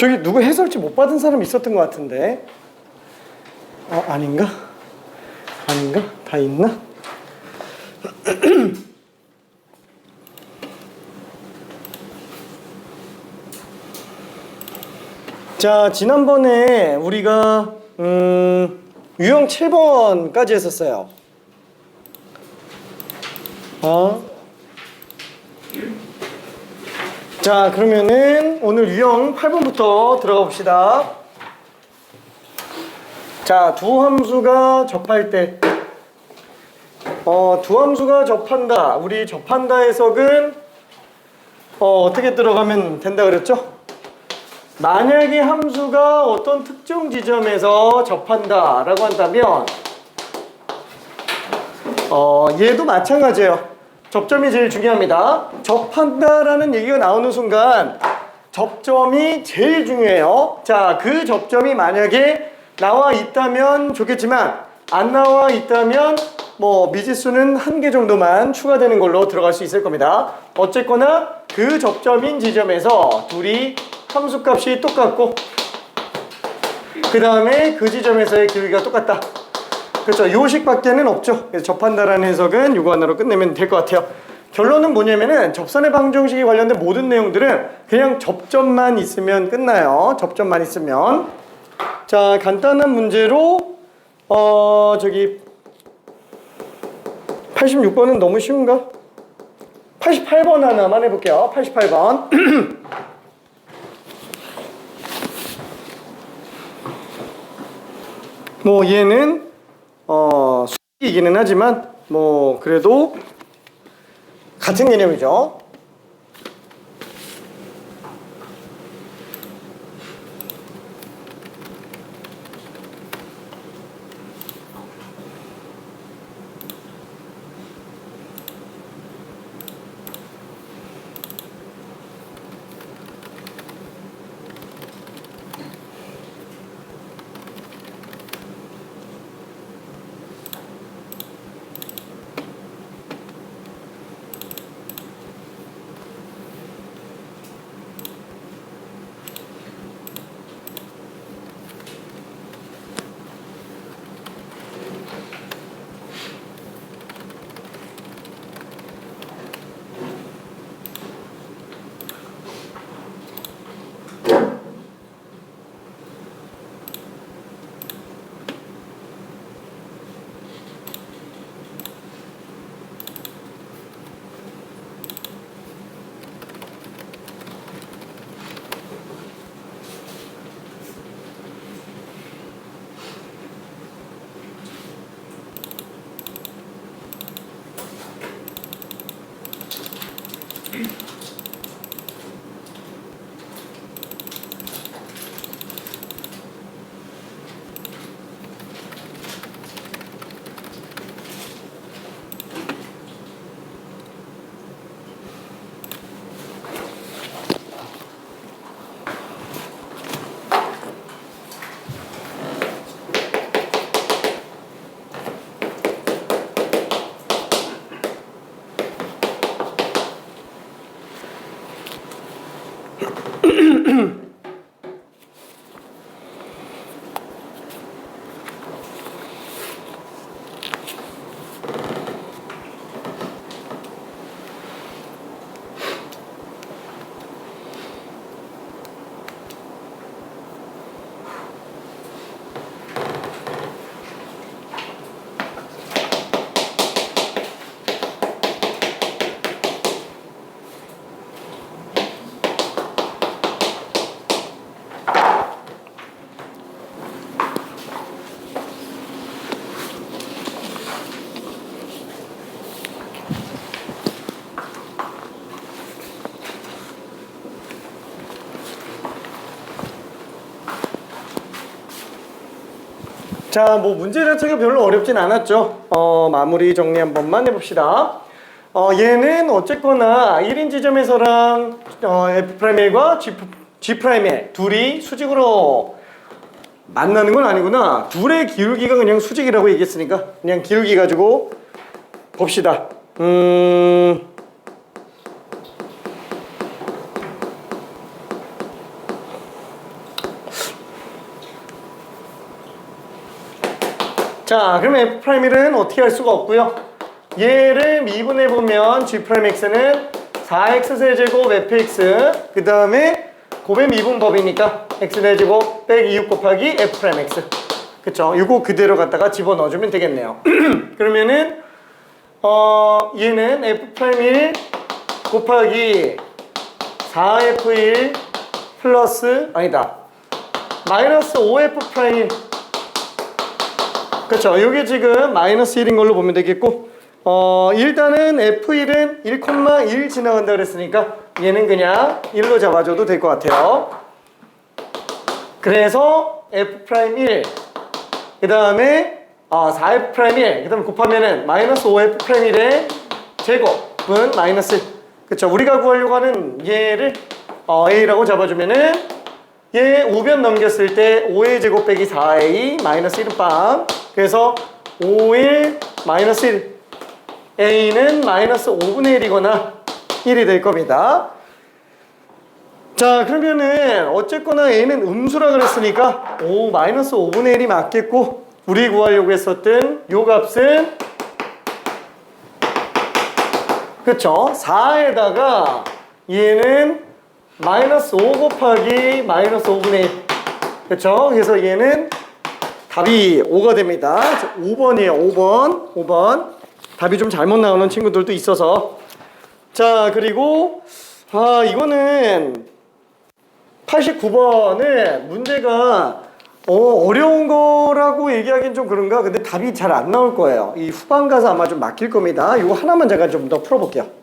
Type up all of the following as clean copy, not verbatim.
저기 누구 해설지 못 받은 사람 있었던 것 같은데. 아닌가? 아닌가? 다 있나? 자, 지난번에 우리가 유형 7번까지 했었어요. 자, 그러면은 오늘 유형 8번부터 들어가 봅시다. 자, 두 함수가 접할 때 두 함수가 접한다. 우리 접한다 해석은 어떻게 들어가면 된다 그랬죠? 만약에 함수가 어떤 특정 지점에서 접한다 라고 한다면 얘도 마찬가지예요. 접점이 제일 중요합니다. 접한다 라는 얘기가 나오는 순간 접점이 제일 중요해요. 자, 그 접점이 만약에 나와 있다면 좋겠지만 안 나와 있다면 뭐 미지수는 1개 정도만 추가되는 걸로 들어갈 수 있을 겁니다. 어쨌거나 그 접점인 지점에서 둘이 함수값이 똑같고 그 다음에 그 지점에서의 기울기가 똑같다. 그렇죠. 요식밖에는 없죠. 그래서 접한다라는 해석은 이거 하나로 끝내면 될 것 같아요. 결론은 뭐냐면은 접선의 방정식에 관련된 모든 내용들은 그냥 접점만 있으면 끝나요. 접점만 있으면. 자, 간단한 문제로 저기 86번은 너무 쉬운가? 88번 하나만 해볼게요. 88번. 뭐 얘는 수직이기는 하지만 뭐 그래도 같은 개념이죠. 자, 뭐 문제 자체가 별로 어렵진 않았죠. 마무리 정리 한 번만 해봅시다. 얘는 어쨌거나 1인 지점에서랑 F'L과 G'L 둘이 수직으로 만나는 건 아니구나. 둘의 기울기가 그냥 수직이라고 얘기했으니까 그냥 기울기 가지고 봅시다. 자, 그럼 F'1은 어떻게 할 수가 없고요. 얘를 미분해보면 G'X는 4X 세제곱 fx 그 다음에 곱의 미분법이니까 X 세제곱 빼기 6 곱하기 F'X. 그쵸? 이거 그대로 갖다가 집어넣어주면 되겠네요. 그러면은 얘는 F'1 곱하기 4F1 플러스 아니다 마이너스 5F'. 그쵸? 이게 지금 마이너스 1인 걸로 보면 되겠고 일단은 F1은 1,1 지나간다 그랬으니까 얘는 그냥 1로 잡아줘도 될 것 같아요. 그래서 F'1 그 다음에 4F'1 그 다음에 곱하면은 마이너스 5F'1의 제곱은 마이너스 1. 그쵸? 우리가 구하려고 하는 얘를 A라고 잡아주면은 얘 우변 넘겼을 때 5의 제곱 빼기 4A 마이너스 1은 빵. 그래서 5일 마이너스 1 A는 마이너스 5분의 1이거나 1이 될 겁니다. 자, 그러면은 어쨌거나 A는 음수라 그랬으니까 마이너스 5분의 1이 맞겠고 우리 구하려고 했었던 요 값은 그쵸? 4에다가 얘는 마이너스 5 곱하기 마이너스 5분의 1 그쵸? 그래서 얘는 답이 5가 됩니다. 5번이에요. 5번 답이 좀 잘못 나오는 친구들도 있어서. 자, 그리고 이거는 89번은 문제가 어려운 거라고 얘기하기는 좀 그런가? 근데 답이 잘 안 나올 거예요. 이 후반 가서 아마 좀 막힐 겁니다. 이거 하나만 잠깐 좀 더 풀어볼게요.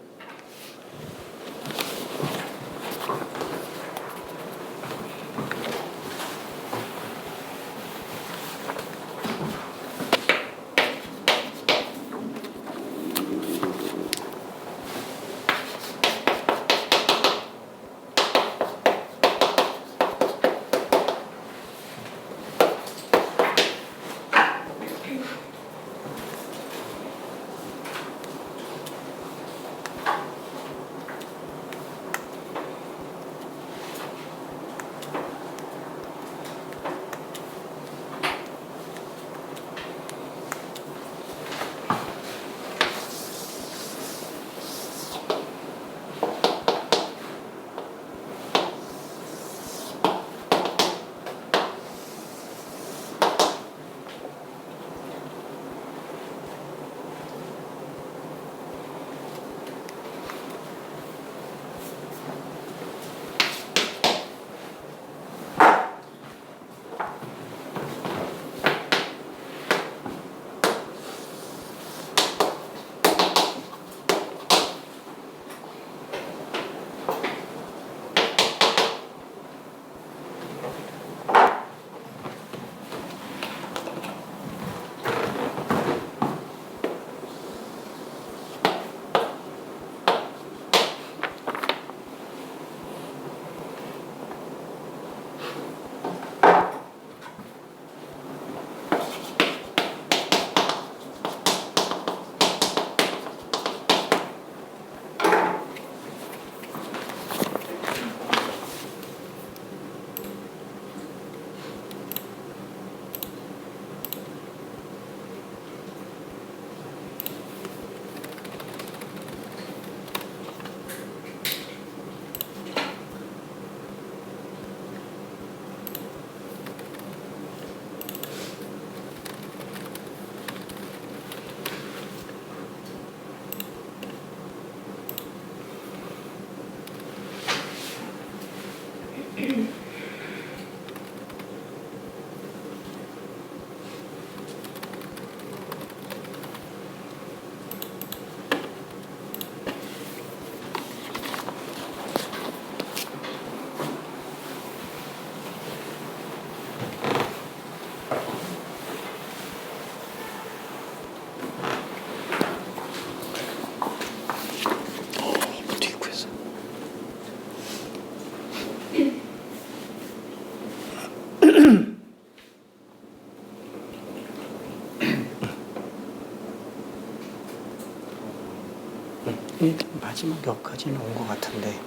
마지막 여기까지는 온 것 같은데.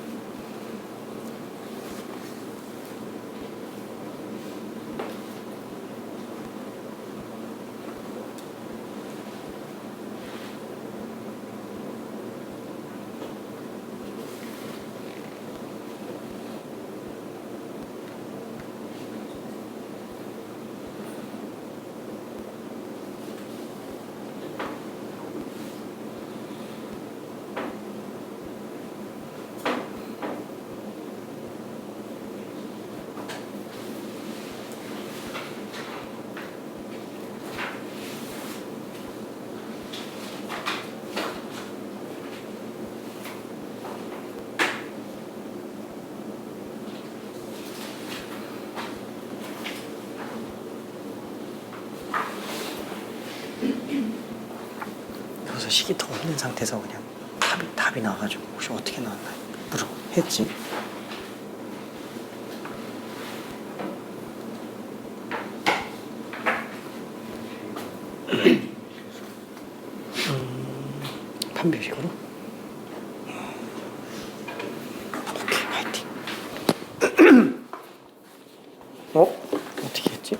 식이 더 없는 상태에서 그냥 답이 나와가지고 혹시 어떻게 나왔나 했지. 판별식으로? 오케이, 화이팅. 어떻게 했지?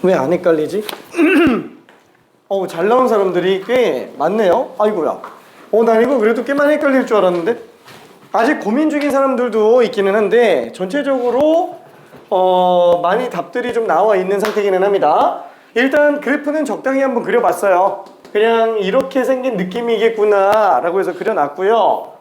왜 안 헷갈리지? 잘 나온 사람들이 꽤 많네요. 아이고야. 나 이거 그래도 꽤만 헷갈릴 줄 알았는데. 아직 고민 중인 사람들도 있기는 한데 전체적으로 많이 답들이 좀 나와 있는 상태이기는 합니다. 일단 그래프는 적당히 한번 그려봤어요. 그냥 이렇게 생긴 느낌이겠구나 라고 해서 그려놨고요.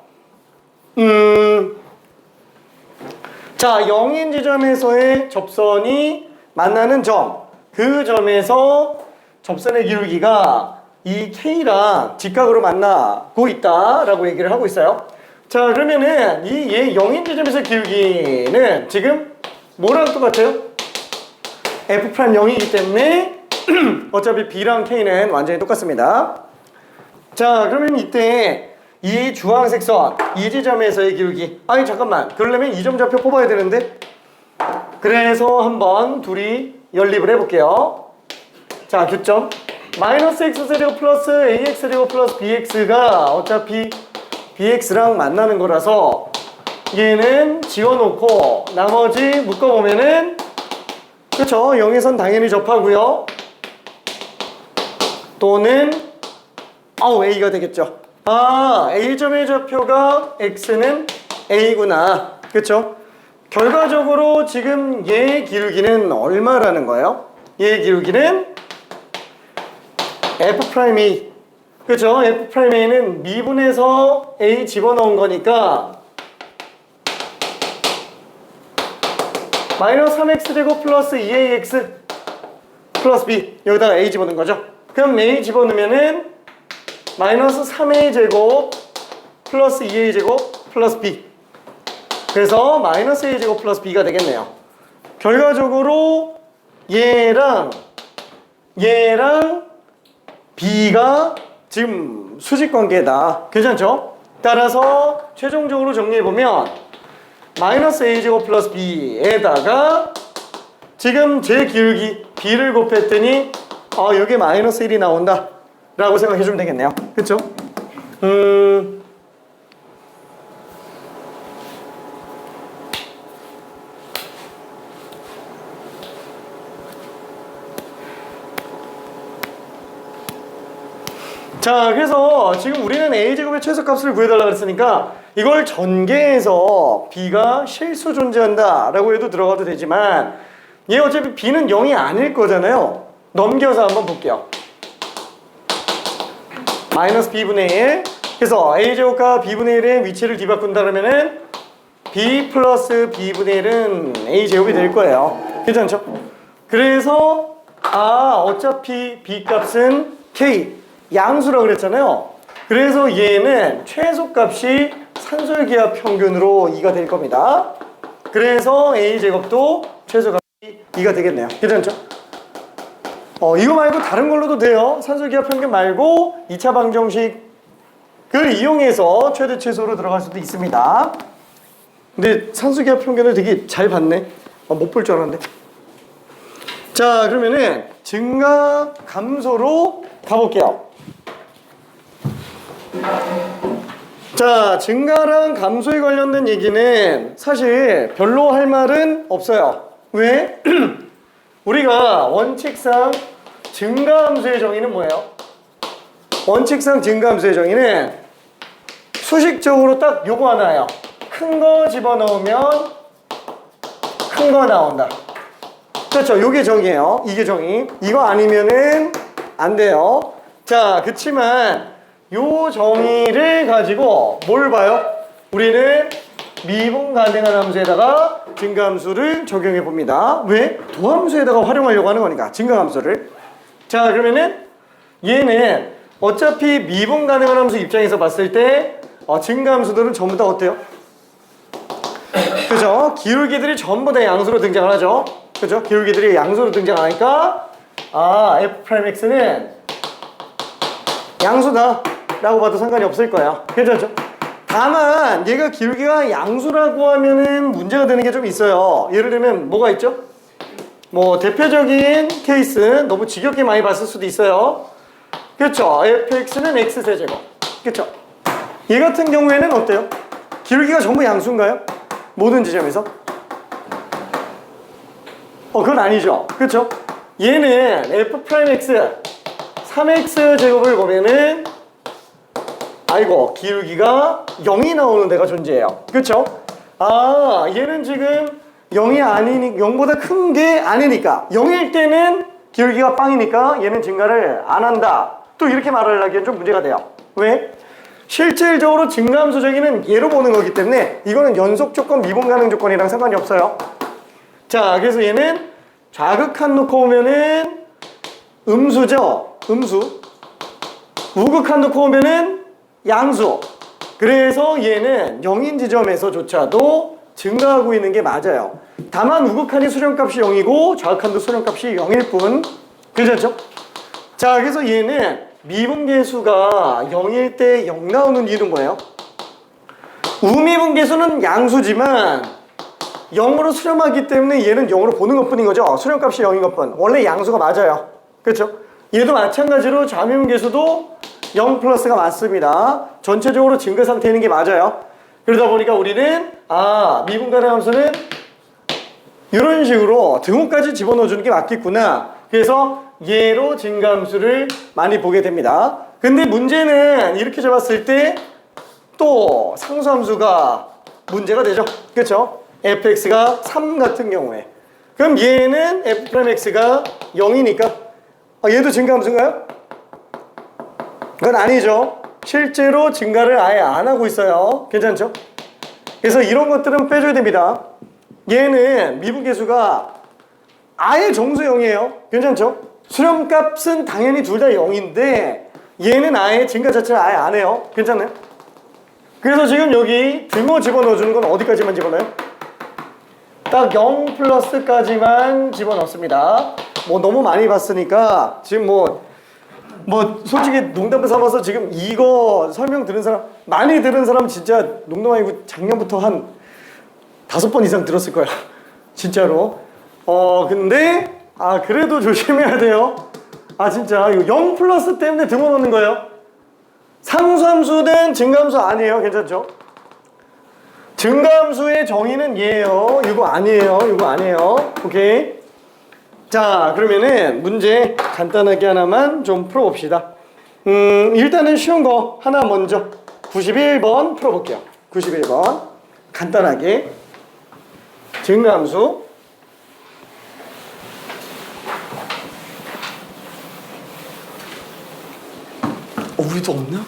자, 0인 지점에서의 접선이 만나는 점, 그 점에서 접선의 기울기가 이 K랑 직각으로 만나고 있다라고 얘기를 하고 있어요. 자, 그러면은 이 0인 지점에서의 기울기는 지금 뭐랑 똑같아요? F'0이기 때문에 어차피 B랑 K는 완전히 똑같습니다. 자, 그러면 이때 이 주황색 선, 이 지점에서의 기울기. 아니 잠깐만, 그러려면 이 점 좌표 뽑아야 되는데. 그래서 한번 둘이 연립을 해볼게요. 자, 교점 마이너스 x제곱 플러스 ax제곱 플러스 bx가 어차피 bx랑 만나는 거라서 얘는 지워놓고 나머지 묶어보면은, 그쵸, 0에선 당연히 접하고요. 또는 a가 되겠죠. a점의 좌표가 x는 a구나. 그쵸? 결과적으로 지금 얘의 기울기는 얼마라는 거예요? 얘의 기울기는 F'A. 그쵸? F'A는 미분해서 A 집어넣은 거니까 마이너스 3x제곱 플러스 2ax 플러스 b, 여기다가 A 집어넣은 거죠? 그럼 A 집어넣으면은 마이너스 3a제곱 플러스 2a제곱 플러스 b, 그래서 마이너스 a제곱 플러스 b가 되겠네요. 결과적으로 얘랑 b가 지금 수직관계다. 괜찮죠? 따라서 최종적으로 정리해보면 마이너스 a제곱 플러스 b에다가 지금 제 기울기 b를 곱했더니 여기에 마이너스 1이 나온다 라고 생각해주면 되겠네요. 그쵸? 자, 그래서 지금 우리는 a제곱의 최소값을 구해달라고 그랬으니까 이걸 전개해서 b가 실수 존재한다 라고 해도 들어가도 되지만, 얘 어차피 b는 0이 아닐 거잖아요. 넘겨서 한번 볼게요. 마이너스 b분의 1. 그래서 a제곱과 b분의 1의 위치를 뒤바꾼다면은 b 플러스 b분의 1은 a제곱이 될 거예요. 괜찮죠? 그래서 어차피 b 값은 k, 양수라고 그랬잖아요. 그래서 얘는 최소값이 산술기하 평균으로 2가 될 겁니다. 그래서 a제곱도 최소값이 2가 되겠네요. 괜찮죠? 이거 말고 다른 걸로도 돼요. 산술기하 평균 말고 2차 방정식을 이용해서 최대 최소로 들어갈 수도 있습니다. 근데 산술기하 평균을 되게 잘 봤네. 못 볼 줄 알았는데. 자, 그러면은 증가 감소로 가볼게요. 자, 증가랑 감소에 관련된 얘기는 사실 별로 할 말은 없어요. 왜? 우리가 원칙상 증가함수의 정의는 뭐예요? 원칙상 증가함수의 정의는 수식적으로 딱 요거 하나예요. 큰 거 집어넣으면 큰 거 나온다. 그렇죠? 요게 정의예요. 이게 정의. 이거 아니면은 안 돼요. 자, 그치만 요 정의를 가지고 뭘 봐요? 우리는 미분 가능한 함수에다가 증가함수를 적용해 봅니다. 왜? 도함수에다가 활용하려고 하는 거니까 증가함수를. 자, 그러면은 얘는 어차피 미분 가능한 함수 입장에서 봤을 때 증가함수들은 전부 다 어때요? 그죠? 기울기들이 전부 다 양수로 등장을 하죠. 그죠? 기울기들이 양수로 등장하니까 f'x는 양수다 라고 봐도 상관이 없을 거야. 괜찮죠? 다만 얘가 기울기가 양수라고 하면은 문제가 되는 게 좀 있어요. 예를 들면 뭐가 있죠? 뭐 대표적인 케이스 너무 지겹게 많이 봤을 수도 있어요. 그렇죠? fx는 x세제곱. 그렇죠? 얘 같은 경우에는 어때요? 기울기가 전부 양수인가요? 모든 지점에서? 그건 아니죠. 그렇죠? 얘는 f'x 3x 제곱을 보면은 아이고 기울기가 0이 나오는 데가 존재해요. 그렇죠? 얘는 지금 0이 아니니 0보다 큰 게 아니니까 0일 때는 기울기가 빵이니까 얘는 증가를 안 한다. 또 이렇게 말을 하기엔 좀 문제가 돼요. 왜? 실질적으로 증가함수 저기는 얘로 보는 거기 때문에 이거는 연속 조건, 미분 가능 조건이랑 상관이 없어요. 자, 그래서 얘는 좌극한 놓고 보면은 음수죠. 음수. 우극한 놓고 보면은 양수. 그래서 얘는 0인 지점에서조차도 증가하고 있는 게 맞아요. 다만 우극한이 수렴값이 0이고 좌극한도 수렴값이 0일 뿐. 괜찮죠? 자, 그래서 얘는 미분계수가 0일 때 0 나오는 이유는 뭐예요? 우미분계수는 양수지만 0으로 수렴하기 때문에 얘는 0으로 보는 것뿐인 거죠. 수렴값이 0인 것뿐. 원래 양수가 맞아요. 그렇죠? 얘도 마찬가지로 좌미분계수도 0 플러스가 맞습니다. 전체적으로 증가 상태인 게 맞아요. 그러다 보니까 우리는 미분가능 함수는 이런 식으로 등호까지 집어넣어주는 게 맞겠구나. 그래서 얘로 증가함수를 많이 보게 됩니다. 근데 문제는 이렇게 잡았을 때 또 상수함수가 문제가 되죠. 그렇죠? fx가 3 같은 경우에 그럼 얘는 f'x가 0이니까 얘도 증가함수인가요? 그건 아니죠. 실제로 증가를 아예 안 하고 있어요. 괜찮죠? 그래서 이런 것들은 빼줘야 됩니다. 얘는 미분계수가 아예 정수 0이에요. 괜찮죠? 수렴값은 당연히 둘 다 0인데 얘는 아예 증가 자체를 아예 안 해요. 괜찮나요? 그래서 지금 여기 등호 집어넣어주는 건 어디까지만 집어넣어요? 딱 0 플러스까지만 집어넣습니다. 뭐 너무 많이 봤으니까 지금 뭐 솔직히 농담을 삼아서 지금 이거 설명 들은 사람 많이 들은 사람 진짜 농담 아니고 작년부터 한 5번 이상 들었을 거야. 진짜로. 근데 그래도 조심해야 돼요. 진짜 이거 0 플러스 때문에 등호 넣는 거예요. 상수함수는 증가함수 아니에요. 괜찮죠? 증가함수의 정의는 얘예요. 이거 아니에요. 이거 아니에요. 오케이. 자, 그러면은 문제 간단하게 하나만 좀 풀어봅시다. 일단은 쉬운 거 하나 먼저 91번 풀어볼게요. 91번 간단하게 증가함수 우리도 없나?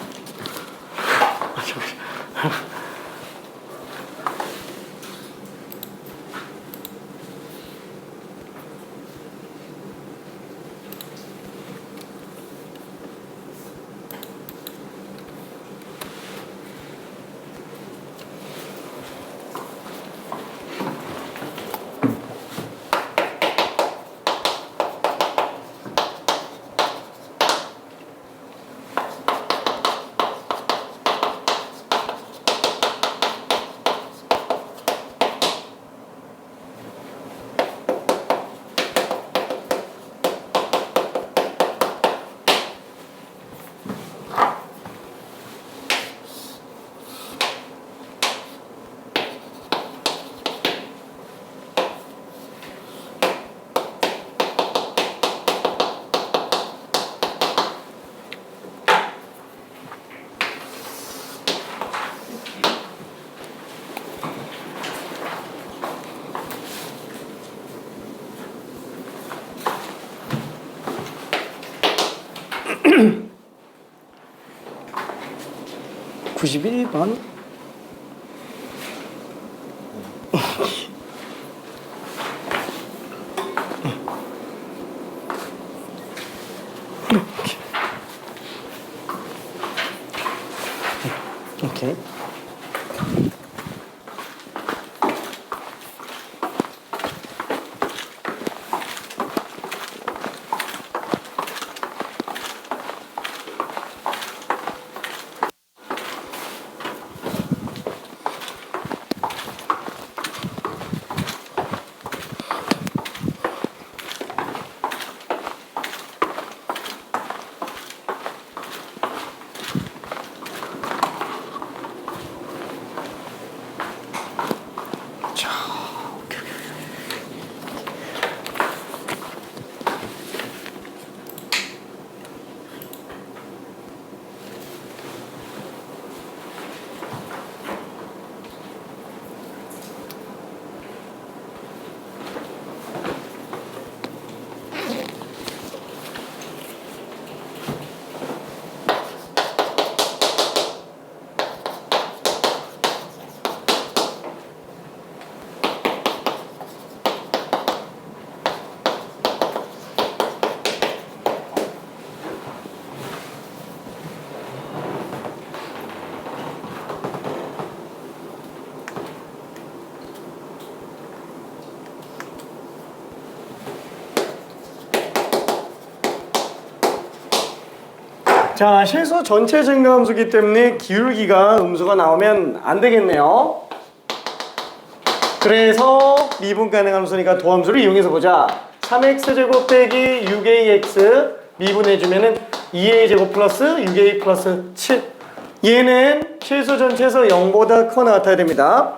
91번. 오케이. 자, 실수 전체 증가함수기 때문에 기울기가 음수가 나오면 안 되겠네요. 그래서 미분 가능함수니까 도함수를 이용해서 보자. 3x제곱 빼기 6ax 미분해주면은 2a제곱 플러스 6a 플러스 7. 얘는 실수 전체에서 0보다 커나 같아야 됩니다.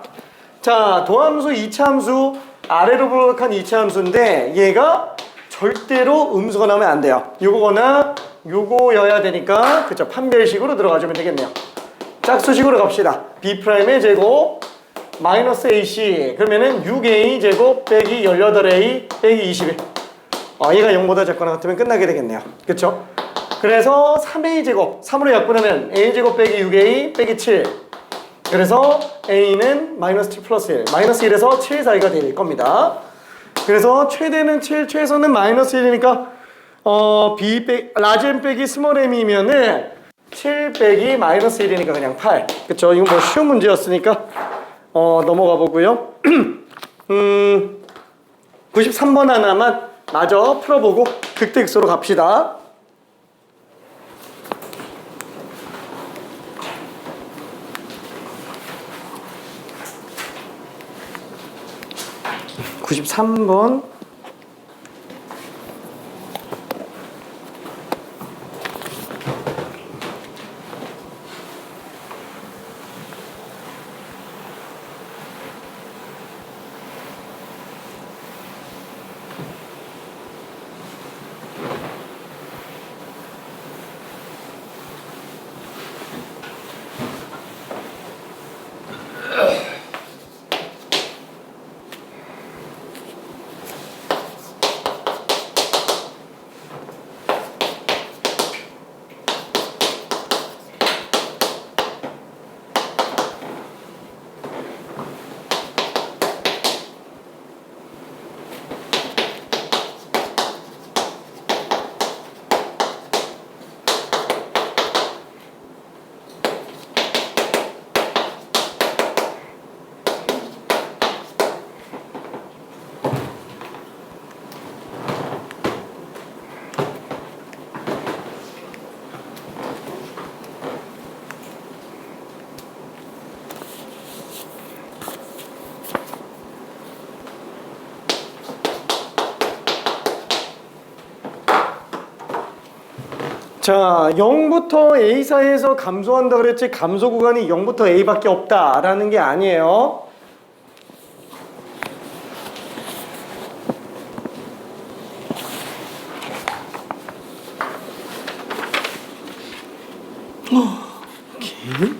자, 도함수 2차 함수 아래로 부록한 2차 함수인데 얘가 절대로 음수가 나오면 안 돼요. 요거거나 요거여야 되니까 그쵸, 판별식으로 들어가주면 되겠네요. 짝수식으로 갑시다. b'의 제곱 마이너스 ac 그러면은 6a 제곱 빼기 18a 빼기 21. 얘가 0보다 작거나 같으면 끝나게 되겠네요. 그쵸? 그래서 3a 제곱 3으로 약분하면 a 제곱 빼기 6a 빼기 7. 그래서 a는 마이너스 7 플러스 1 마이너스 1에서 7 사이가 될 겁니다. 그래서 최대는 7 최소는 마이너스 1이니까 라지 m 빼기 스몰 m이면은 7 빼기 마이너스 1이니까 그냥 8. 그쵸? 이건 뭐 쉬운 문제였으니까 넘어가 보고요. 93번 하나만 마저 풀어보고 극대극소로 갑시다. (93번) 자, 0부터 A 사이에서 감소한다 그랬지 감소 구간이 0부터 A밖에 없다라는 게 아니에요. 오케이.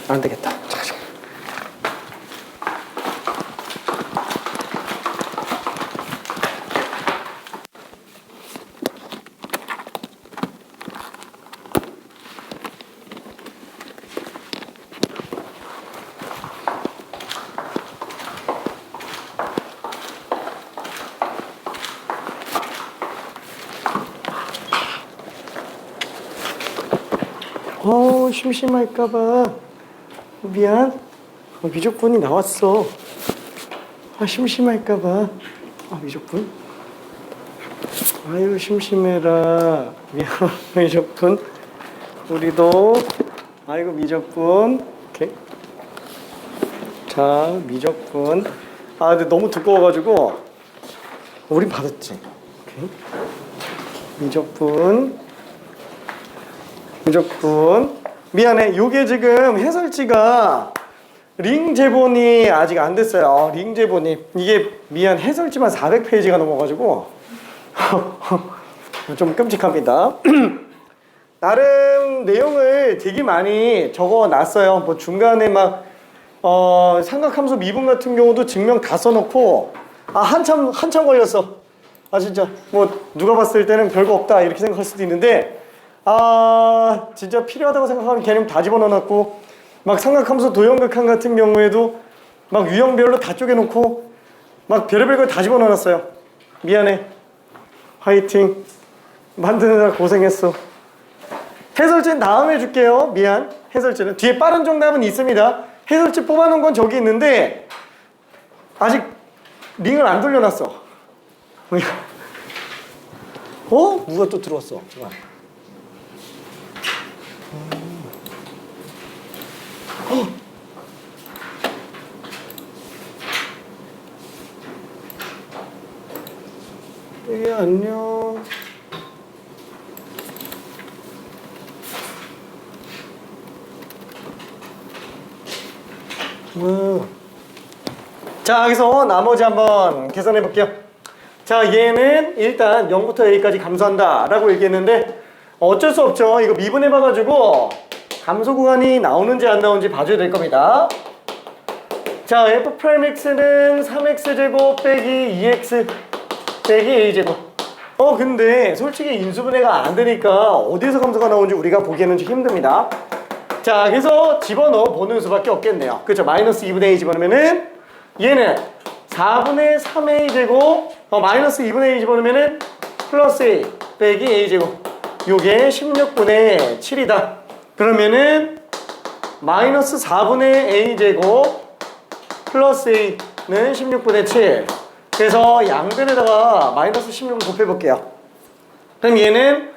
안 되겠다. 잠깐. 심심할까봐. 미안. 미적분이 나왔어. 심심할까봐. 미적분. 아유, 심심해라. 미안, 미적분. 우리도. 아이고, 미적분. 오케이. 자, 미적분. 근데 너무 두꺼워가지고. 우린 받았지. 오케이. 미적분. 미안해. 요게 지금 해설지가 링 제본이 아직 안 됐어요. 링 제본이. 이게 미안 해설지만 400페이지가 넘어가지고 좀 끔찍합니다. 나름 내용을 되게 많이 적어 놨어요. 뭐 중간에 막 삼각함수 미분 같은 경우도 증명 다 써놓고 한참 걸렸어. 진짜 뭐 누가 봤을 때는 별거 없다 이렇게 생각할 수도 있는데 진짜 필요하다고 생각하는 개념 다 집어넣어놨고 막 삼각함수 도형극한 같은 경우에도 막 유형별로 다 쪼개놓고 막 별의별 걸 다 집어넣어놨어요. 미안해. 화이팅. 만드느라 고생했어. 해설지는 다음에 줄게요. 미안. 해설지는 뒤에 빠른 정답은 있습니다. 해설지 뽑아놓은 건 저기 있는데 아직 링을 안 돌려놨어. 누가 또 들어왔어. 잠깐. 안녕. 자, 여기서 나머지 한번 계산해 볼게요. 자, 얘는 일단 0부터 A까지 감소한다 라고 얘기했는데 어쩔 수 없죠. 이거 미분해 봐가지고 감소 구간이 나오는지 안 나오는지 봐줘야 될 겁니다. 자, f'x는 3x제곱 빼기 2x 빼기 a제곱. 근데 솔직히 인수분해가 안 되니까 어디에서 감소가 나오는지 우리가 보기에는 좀 힘듭니다. 자, 그래서 집어넣어 보는 수밖에 없겠네요. 그렇죠? 마이너스 2분의 a 집어넣으면은 얘는 4분의 3a 제곱 마이너스 2분의 a 집어넣으면은 플러스 a 빼기 a 제곱. 요게 16분의 7이다. 그러면은 마이너스 4분의 a 제곱 플러스 a는 16분의 7. 그래서 양변에다가 마이너스 16을 곱해볼게요. 그럼 얘는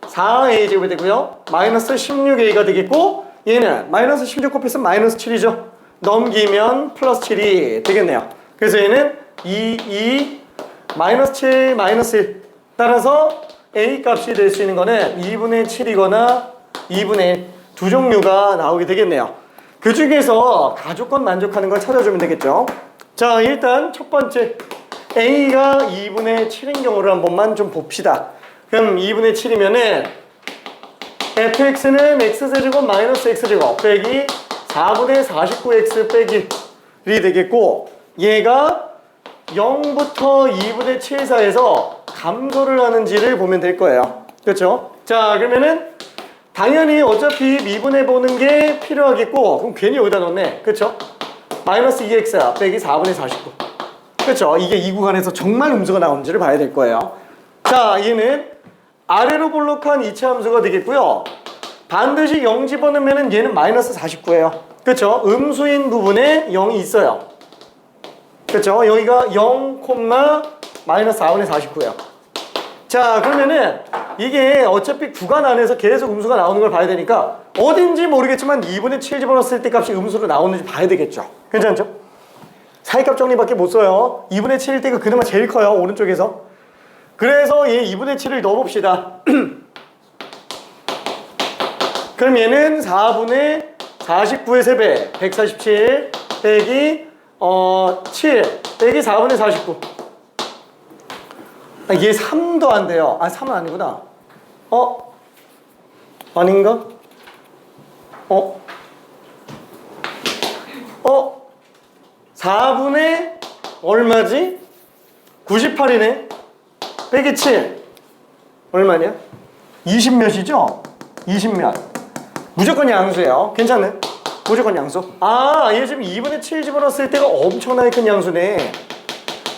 4a 제곱이 되고요. 마이너스 16a가 되겠고 얘는 마이너스 16 곱했으면 마이너스 7이죠. 넘기면 플러스 7이 되겠네요. 그래서 얘는 2 마이너스 7 마이너스 1. 따라서 a 값이 될 수 있는 거는 2분의 7이거나 2분의 1 두 종류가 나오게 되겠네요. 그 중에서 가조건 만족하는 걸 찾아주면 되겠죠. 자, 일단 첫 번째 a가 2분의 7인 경우를 한 번만 좀 봅시다. 그럼 2분의 7이면은 fx는 x제곱 마이너스 x제곱 빼기 4분의 49x 빼기 1이 되겠고 얘가 0부터 2분의 7 사이에서 감소를 하는지를 보면 될 거예요. 그렇죠? 자, 그러면은 당연히 어차피 미분해 보는 게 필요하겠고 그럼 괜히 여기다 넣네. 그렇죠? 마이너스 2x 빼기 4분의 49. 그렇죠? 이게 이 구간에서 정말 음수가 나오는지를 봐야 될 거예요. 자, 얘는 아래로 볼록한 2차 함수가 되겠고요. 반드시 0 집어넣으면 얘는 마이너스 49예요. 그렇죠? 음수인 부분에 0이 있어요. 그렇죠? 여기가 0, 마이너스 4분의 49예요. 자, 그러면은 이게 어차피 구간 안에서 계속 음수가 나오는 걸 봐야 되니까 어딘지 모르겠지만 2분의 7 집어넣었을 때 값이 음수로 나오는지 봐야 되겠죠. 괜찮죠? 사이값 정리밖에 못 써요. 2분의 7일 때가 그나마 제일 커요. 오른쪽에서. 그래서 얘 2분의 7을 넣어봅시다. 그럼 얘는 4분의 49의 3배 147 빼기 7 빼기 4분의 49. 얘 3도 안 돼요. 3은 아니구나. 아닌가? 4분의 얼마지? 98이네. 빼기 7. 얼마냐? 20몇이죠? 20몇. 무조건 양수예요. 괜찮네. 무조건 양수. 아, 얘 지금 2분의 7 집어넣었을 때가 엄청나게 큰 양수네.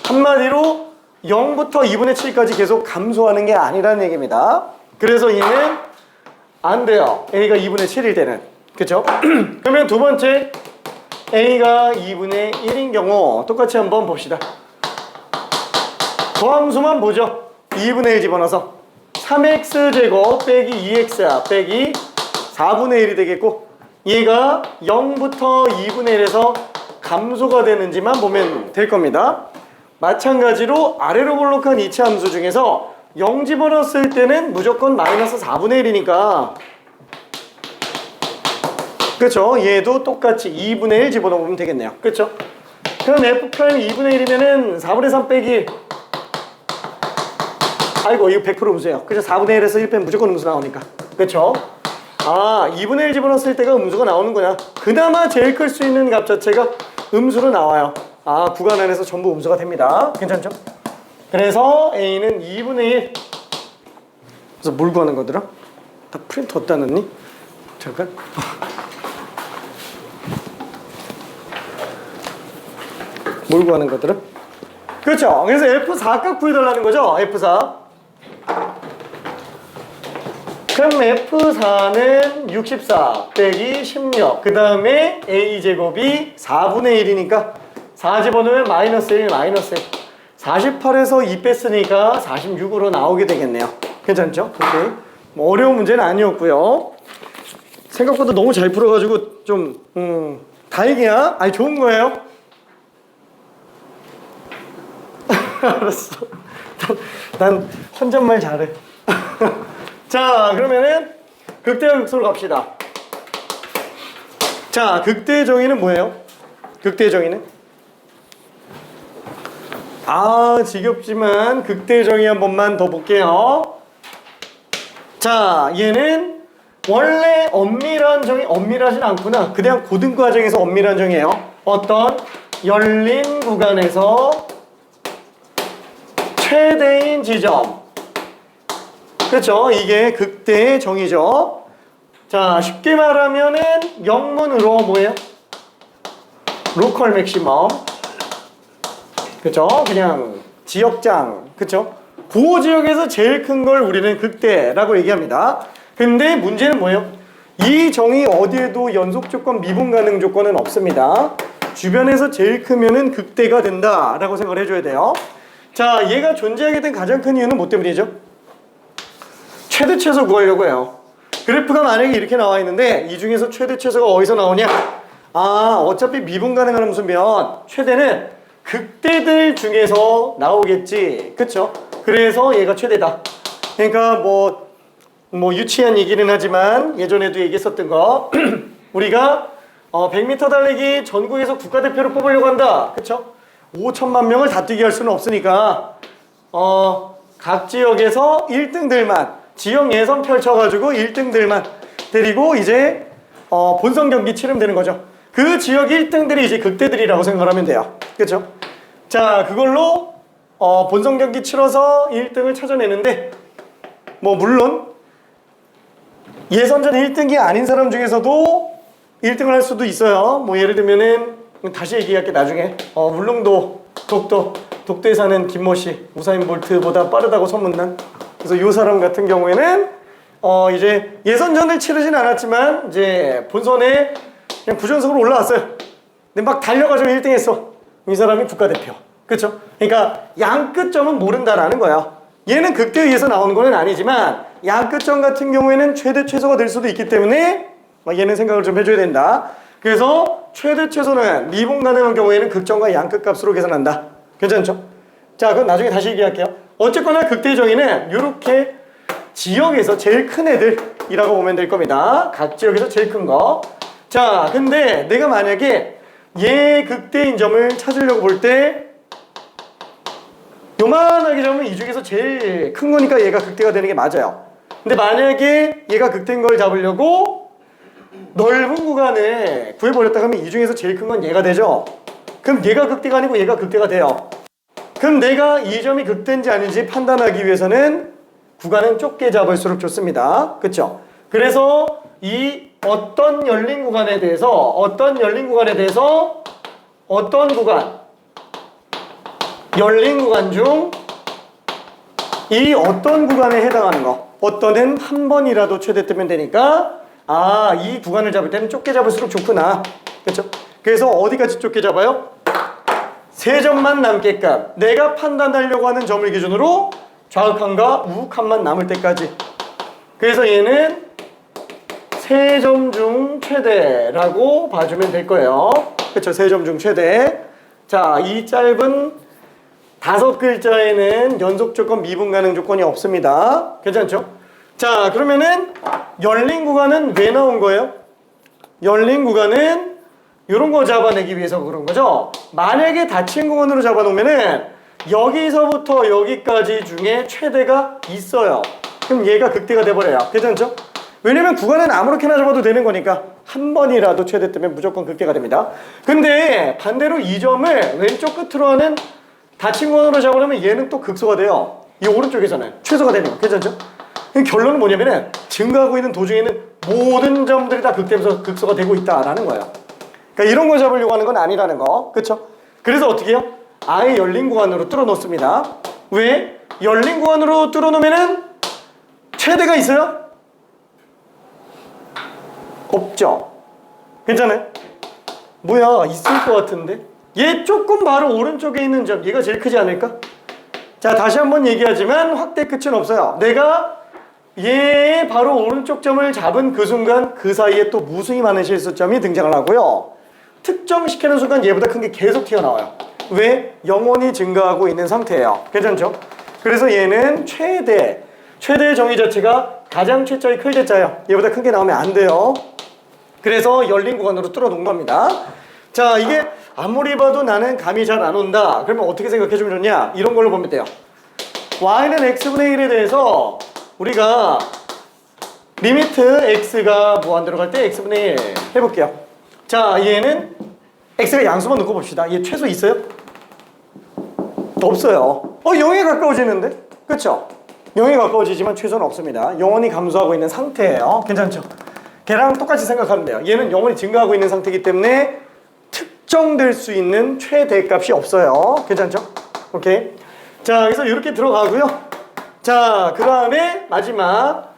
한마디로 0부터 2분의 7까지 계속 감소하는 게 아니라는 얘기입니다. 그래서 얘는 안 돼요. A가 2분의 7일 때는. 그쵸? 그러면 두 번째, A가 2분의 1인 경우 똑같이 한번 봅시다. 더함수만 보죠. 2분의 1 집어넣어서 3x제곱 빼기 2x 빼기 4분의 1이 되겠고, 얘가 0부터 2분의 1에서 감소가 되는지만 보면 될 겁니다. 마찬가지로 아래로 볼록한 이체 함수 중에서 0 집어넣었을 때는 무조건 마이너스 4분의 1이니까, 그쵸? 얘도 똑같이 2분의 1 집어넣으면 되겠네요. 그쵸? 그럼 F' 2분의 1이면은 4분의 3 빼기 1. 아이고, 이거 100% 음수예요. 그죠? 4분의 1에서 1 빼면 무조건 음수 나오니까. 그쵸? 아, 2분의 1 집어넣었을 때가 음수가 나오는구나. 그나마 제일 클 수 있는 값 자체가 음수로 나와요. 아, 구간 안에서 전부 음수가 됩니다. 괜찮죠? 그래서 A는 2분의 1. 그래서 뭘 구하는 거더라? 다 프린트 어디다 넣니? 잠깐. 뭘 구하는 거더라? 그렇죠. 그래서 F4 값 구해달라는 거죠. F4. 그럼 F4는 64 빼기 16. 그 다음에 A제곱이 4분의 1이니까 4 집어넣으면 마이너스 1, 마이너스 1. 48에서 2 뺐으니까 46으로 나오게 되겠네요. 괜찮죠? 오케이. 뭐 어려운 문제는 아니었고요. 생각보다 너무 잘 풀어가지고 좀 다행이야. 아니, 좋은 거예요. 알았어. 난 혼잣말 잘해. 자, 그러면은 극대와 극소로 갑시다. 자, 극대의 정의는 뭐예요? 극대의 정의는? 아, 지겹지만 극대의 정의 한 번만 더 볼게요. 자, 얘는 원래 엄밀한 정의, 엄밀하진 않구나. 그냥 고등과정에서 엄밀한 정의예요. 어떤 열린 구간에서 최대인 지점. 그렇죠? 이게 극대의 정의죠. 자, 쉽게 말하면은 영문으로 뭐예요? 로컬 맥시멈. 그렇죠? 그냥 지역장. 그렇죠? 그 지역에서 제일 큰 걸 우리는 극대라고 얘기합니다. 근데 문제는 뭐예요? 이 정의 어디에도 연속 조건, 미분 가능 조건은 없습니다. 주변에서 제일 크면은 극대가 된다라고 생각을 해줘야 돼요. 자, 얘가 존재하게 된 가장 큰 이유는 뭐 때문이죠? 최대 최소 구하려고 해요. 그래프가 만약에 이렇게 나와 있는데 이 중에서 최대 최소가 어디서 나오냐? 아, 어차피 미분 가능한 함수면 최대는 극대들 중에서 나오겠지. 그쵸? 그래서 얘가 최대다. 그러니까 뭐 유치한 얘기는 하지만 예전에도 얘기했었던 거 우리가 100m 달리기 전국에서 국가대표를 뽑으려고 한다. 그쵸? 5천만 명을 다 뛰게 할 수는 없으니까 각 지역에서 1등들만 지역 예선 펼쳐가지고 1등들만 데리고 이제 본선 경기 치르면 되는 거죠. 그 지역 1등들이 이제 극대들이라고 생각하면 돼요. 그렇죠? 자, 그걸로 본선 경기 치러서 1등을 찾아내는데 뭐 물론 예선전 1등이 아닌 사람 중에서도 1등을 할 수도 있어요. 뭐 예를 들면은 다시 얘기할게 나중에. 울릉도 독도에 사는 김모씨 우사인 볼트보다 빠르다고 소문난. 그래서 이 사람 같은 경우에는 이제 예선전을 치르진 않았지만 이제 본선에 그냥 부전석으로 올라왔어요. 근데 막 달려가지고 1등 했어. 이 사람이 국가대표. 그렇죠? 그러니까 양끝점은 모른다라는 거야. 얘는 극대에 의해서 나오는 건 아니지만 양끝점 같은 경우에는 최대 최소가 될 수도 있기 때문에 얘는 생각을 좀 해줘야 된다. 그래서 최대 최소는 미분 가능한 경우에는 극점과 양끝값으로 계산한다. 괜찮죠? 자, 그럼 나중에 다시 얘기할게요. 어쨌거나 극대의 정의는 이렇게 지역에서 제일 큰 애들이라고 보면 될 겁니다. 각 지역에서 제일 큰 거. 자, 근데 내가 만약에 얘 극대인 점을 찾으려고 볼 때 요만하게 잡으면 이 중에서 제일 큰 거니까 얘가 극대가 되는 게 맞아요. 근데 만약에 얘가 극대인 걸 잡으려고 넓은 구간을 구해버렸다 하면 이 중에서 제일 큰 건 얘가 되죠. 그럼 얘가 극대가 아니고 얘가 극대가 돼요. 그럼 내가 이 점이 극대인지 아닌지 판단하기 위해서는 구간은 좁게 잡을수록 좋습니다. 그쵸? 그래서 이 어떤 열린 구간에 대해서 어떤 구간 열린 구간 중 이 어떤 구간에 해당하는 거 어떤은 한 번이라도 최대 뜨면 되니까 이 구간을 잡을 때는 좁게 잡을수록 좋구나. 그렇죠? 그래서 어디까지 좁게 잡아요? 세 점만 남게끔 내가 판단하려고 하는 점을 기준으로 좌극한과 우극한만 남을 때까지. 그래서 얘는 세 점 중 최대라고 봐주면 될 거예요. 그렇죠? 세 점 중 최대. 자, 이 짧은 5글자에는 연속 조건, 미분 가능 조건이 없습니다. 괜찮죠? 자, 그러면은 열린 구간은 왜 나온 거예요? 열린 구간은 이런 거 잡아내기 위해서 그런 거죠. 만약에 닫힌 구간으로 잡아놓으면은 여기서부터 여기까지 중에 최대가 있어요. 그럼 얘가 극대가 돼버려요. 괜찮죠? 왜냐면 구간은 아무렇게나 잡아도 되는 거니까 한 번이라도 최대 뜨면 무조건 극대가 됩니다. 근데 반대로 이 점을 왼쪽 끝으로 하는 닫힌 구간으로 잡으려면 얘는 또 극소가 돼요. 이 오른쪽에서는 최소가 되는 거. 괜찮죠? 결론은 뭐냐면은 증가하고 있는 도중에는 모든 점들이 다 극대면서 극소가 되고 있다라는 거예요. 그러니까 이런 거 잡으려고 하는 건 아니라는 거. 그쵸? 그래서 어떻게 해요? 아예 열린 구간으로 뚫어 놓습니다. 왜? 열린 구간으로 뚫어 놓으면은 최대가 있어요? 없죠? 괜찮아요? 뭐야, 있을 것 같은데? 얘 조금 바로 오른쪽에 있는 점, 얘가 제일 크지 않을까? 자, 다시 한번 얘기하지만 확대 끝은 없어요. 내가 얘 바로 오른쪽 점을 잡은 그 순간 그 사이에 또 무수히 많은 실수점이 등장을 하고요. 특정시키는 순간 얘보다 큰 게 계속 튀어나와요. 왜? 영원히 증가하고 있는 상태예요. 괜찮죠? 그래서 얘는 최대의 정의 자체가 가장 최자의 클 대자예요. 얘보다 큰 게 나오면 안 돼요. 그래서 열린 구간으로 뚫어 놓은 겁니다. 자, 이게 아무리 봐도 나는 감이 잘 안 온다. 그러면 어떻게 생각해 주면 좋냐? 이런 걸로 보면 돼요. y는 x분의 1에 대해서 우리가 리미트 x가 무한대로 갈 때 x분의 1 해볼게요. 자, 얘는 x가 양수만 놓고 봅시다. 얘 최소 있어요? 없어요. 0에 가까워지는데? 그쵸? 0에 가까워지지만 최소는 없습니다. 영원히 감소하고 있는 상태예요. 괜찮죠? 걔랑 똑같이 생각하면 돼요. 얘는 영원히 증가하고 있는 상태이기 때문에 특정될 수 있는 최대값이 없어요. 괜찮죠? 오케이. 자, 그래서 이렇게 들어가고요. 자, 그 다음에 마지막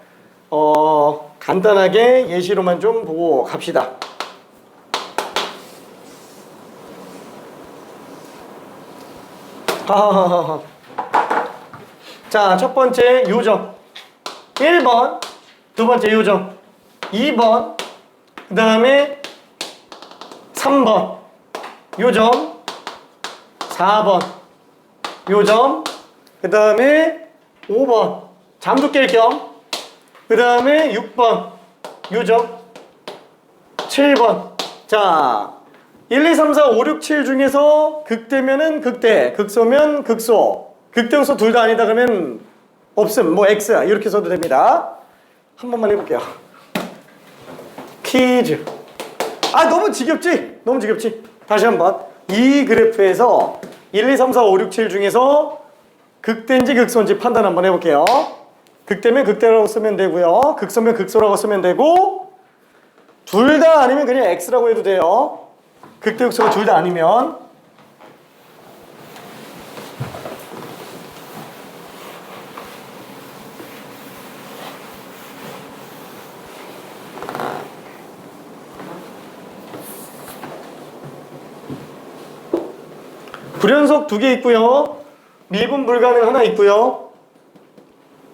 간단하게 예시로만 좀 보고 갑시다. 자, 첫 번째 요점 1번, 두 번째 요점 2번, 그 다음에 3번 요점, 4번 요점, 그 다음에 5번 잠도 깰 겸, 그 다음에 6번 요점, 7번. 자, 1, 2, 3, 4, 5, 6, 7 중에서 극대면은 극대, 극소면 극소. 극대, 극소 둘 다 아니다 그러면 없음, 뭐 X 이렇게 써도 됩니다. 한 번만 해볼게요. 퀴즈. 너무 지겹지? 너무 지겹지? 다시 한번. 이 그래프에서 1, 2, 3, 4, 5, 6, 7 중에서 극대인지 극소인지 판단 한번 해볼게요. 극대면 극대라고 쓰면 되고요. 극소면 극소라고 쓰면 되고, 둘 다 아니면 그냥 X라고 해도 돼요. 극대, 극소가 둘 다 아니면. 불연속 2개 있고요. 미분 불가능 하나 있고요.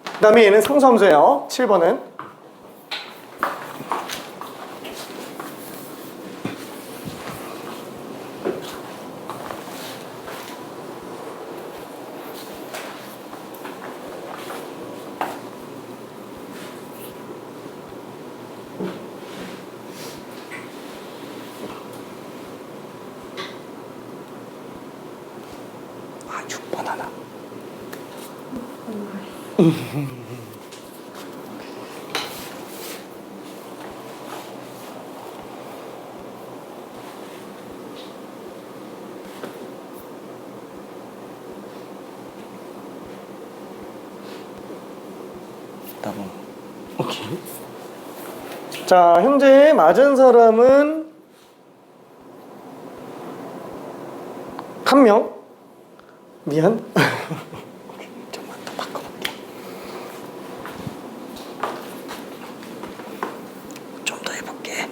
그 다음에 얘는 상수함수예요. 7번은. 바나나. 나봉. 오케이. 자, 현재 맞은 사람은 한 명. 미안. 좀만 더 바꿔볼게. 좀 더 해볼게.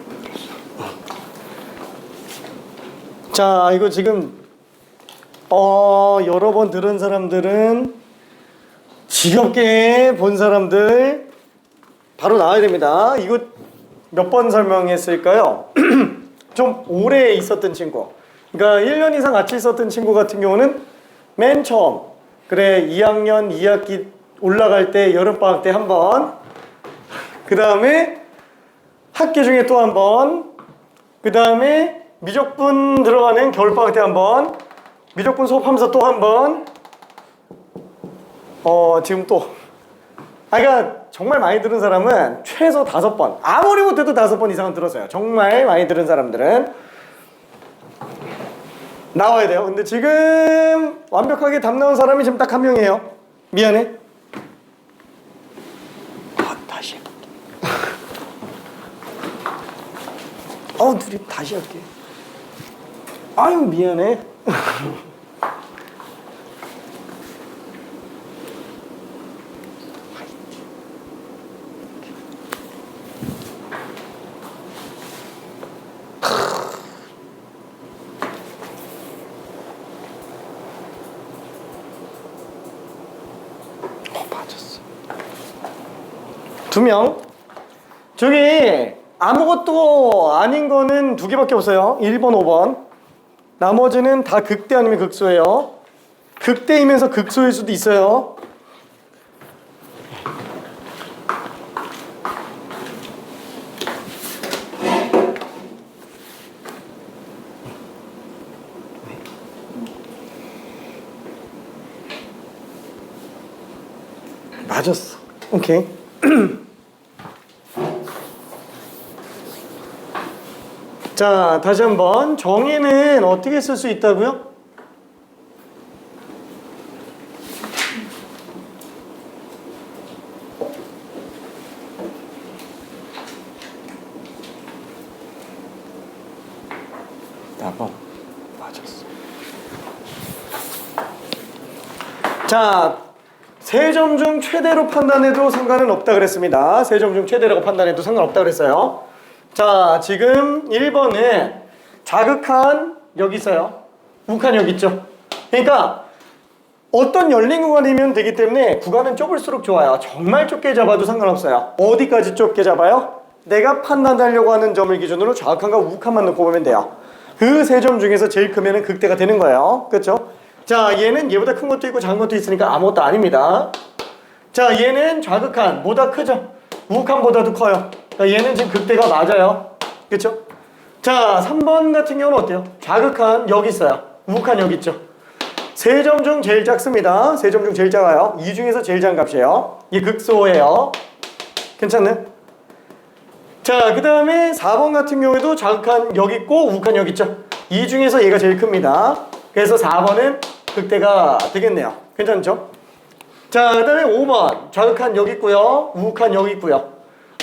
자, 이거 지금 여러 번 들은 사람들은 지겹게 본 사람들 바로 나와야 됩니다. 이거 몇 번 설명했을까요? 좀 오래 있었던 친구, 그러니까 1년 이상 같이 있었던 친구 같은 경우는 맨 처음, 그래 2학년 2학기 올라갈 때 여름방학 때 한 번, 그 다음에 학기 중에 또 한 번, 그 다음에 미적분 들어가는 겨울방학 때 한 번, 미적분 수업하면서 또 한 번, 지금 또, 그러니까 정말 많이 들은 사람은 최소 5번, 아무리 못해도 5번 이상은 들었어요. 정말 많이 들은 사람들은 나와야 돼요. 근데 지금 완벽하게 답 나온 사람이 지금 딱 한 명이에요. 미안해. 다시 해볼게. 둘이 다시 할게. 아유, 미안해. 맞았어. 2명. 저기 아무것도 아닌 거는 2개밖에 없어요. 1번, 5번. 나머지는 다 극대 아니면 극소예요. 극대이면서 극소일 수도 있어요. 맞았어. 오케이. 자, 다시 한번. 정의는 어떻게 쓸 수 있다고요? 나봐. 맞았어. 자, 3점 중 최대로 판단해도 상관은 없다 그랬습니다. 3점 중 최대라고 판단해도 상관없다 그랬어요. 자, 지금 1번은 자극한 여기 있어요. 우한 여기 있죠. 그러니까 어떤 열린 구간이면 되기 때문에 구간은 좁을수록 좋아요. 정말 좁게 잡아도 상관없어요. 어디까지 좁게 잡아요? 내가 판단하려고 하는 점을 기준으로 자극한과 우한만 놓고 보면 돼요. 그 3점 중에서 제일 크면은 극대가 되는 거예요. 그렇죠? 자, 얘는 얘보다 큰 것도 있고 작은 것도 있으니까 아무것도 아닙니다. 자, 얘는 자극한 뭐다 크죠? 우한보다도 커요. 그러니까 얘는 지금 극대가 맞아요. 그렇죠? 자, 3번 같은 경우는 어때요? 자극한 여기 있어요. 우한 여기 있죠. 3점 중 제일 작습니다. 3점 중 제일 작아요. 이 중에서 제일 작은 값이에요. 이 극소예요. 괜찮네? 자, 그 다음에 4번 같은 경우에도 자극한 여기 있고 우한 여기 있죠. 이 중에서 얘가 제일 큽니다. 그래서 4번은 극대가 되겠네요. 괜찮죠? 자, 그 다음에 5번 자극한 여기 있고요. 우한 여기 있고요.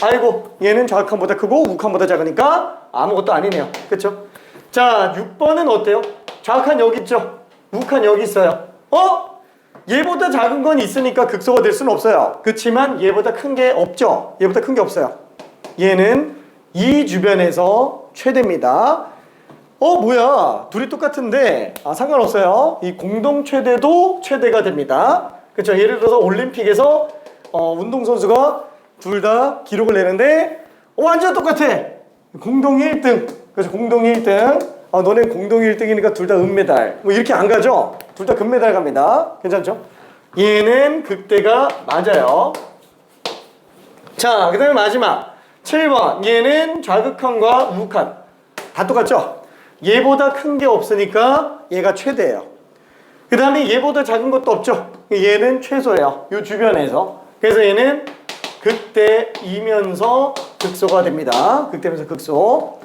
아이고, 얘는 자극한보다 크고 우한보다 작으니까 아무것도 아니네요. 그쵸? 자, 6번은 어때요? 자극한 여기 있죠? 우한 여기 있어요. 얘보다 작은 건 있으니까 극소가 될 수는 없어요. 그렇지만 얘보다 큰 게 없죠? 얘보다 큰 게 없어요. 얘는 이 주변에서 최대입니다. 뭐야, 둘이 똑같은데 상관없어요. 이 공동 최대도 최대가 됩니다. 그렇죠? 예를 들어서 올림픽에서 운동선수가 둘 다 기록을 내는데 완전 똑같아. 공동 1등. 그래서 공동 1등. 너네 공동 1등이니까 둘 다 은메달. 뭐 이렇게 안 가죠? 둘 다 금메달 갑니다. 괜찮죠? 얘는 극대가 맞아요. 자, 그 다음에 마지막 7번. 얘는 좌극한과 우극한 다 똑같죠? 얘보다 큰 게 없으니까 얘가 최대예요. 그 다음에 얘보다 작은 것도 없죠? 얘는 최소예요. 이 주변에서. 그래서 얘는 극대이면서 극소가 됩니다. 극대면서 극소.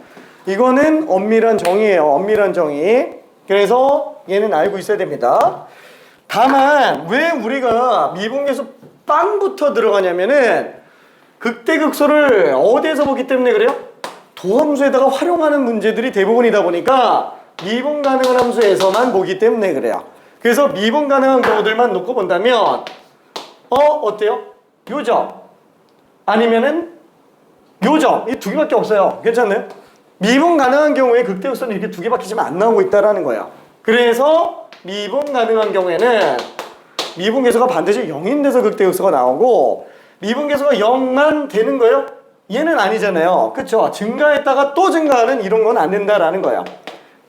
이거는 엄밀한 정의예요. 엄밀한 정의. 그래서 얘는 알고 있어야 됩니다. 다만 왜 우리가 미분계수 빵부터 들어가냐면은 극대극소를 어디에서 보기 때문에 그래요? 도함수에다가 활용하는 문제들이 대부분이다 보니까 미분 가능한 함수에서만 보기 때문에 그래요. 그래서 미분 가능한 경우들만 놓고 본다면 어때요? 요점 아니면은 요점 이 두 개밖에 없어요. 괜찮나요? 미분 가능한 경우에 극대극소는 이렇게 두 개밖에 지금 안 나오고 있다라는 거예요. 그래서 미분 가능한 경우에는 미분계수가 반드시 0인 데서 극대극소가 나오고 미분계수가 0만 되는 거예요? 얘는 아니잖아요. 그쵸? 증가했다가 또 증가하는 이런 건 안 된다라는 거예요.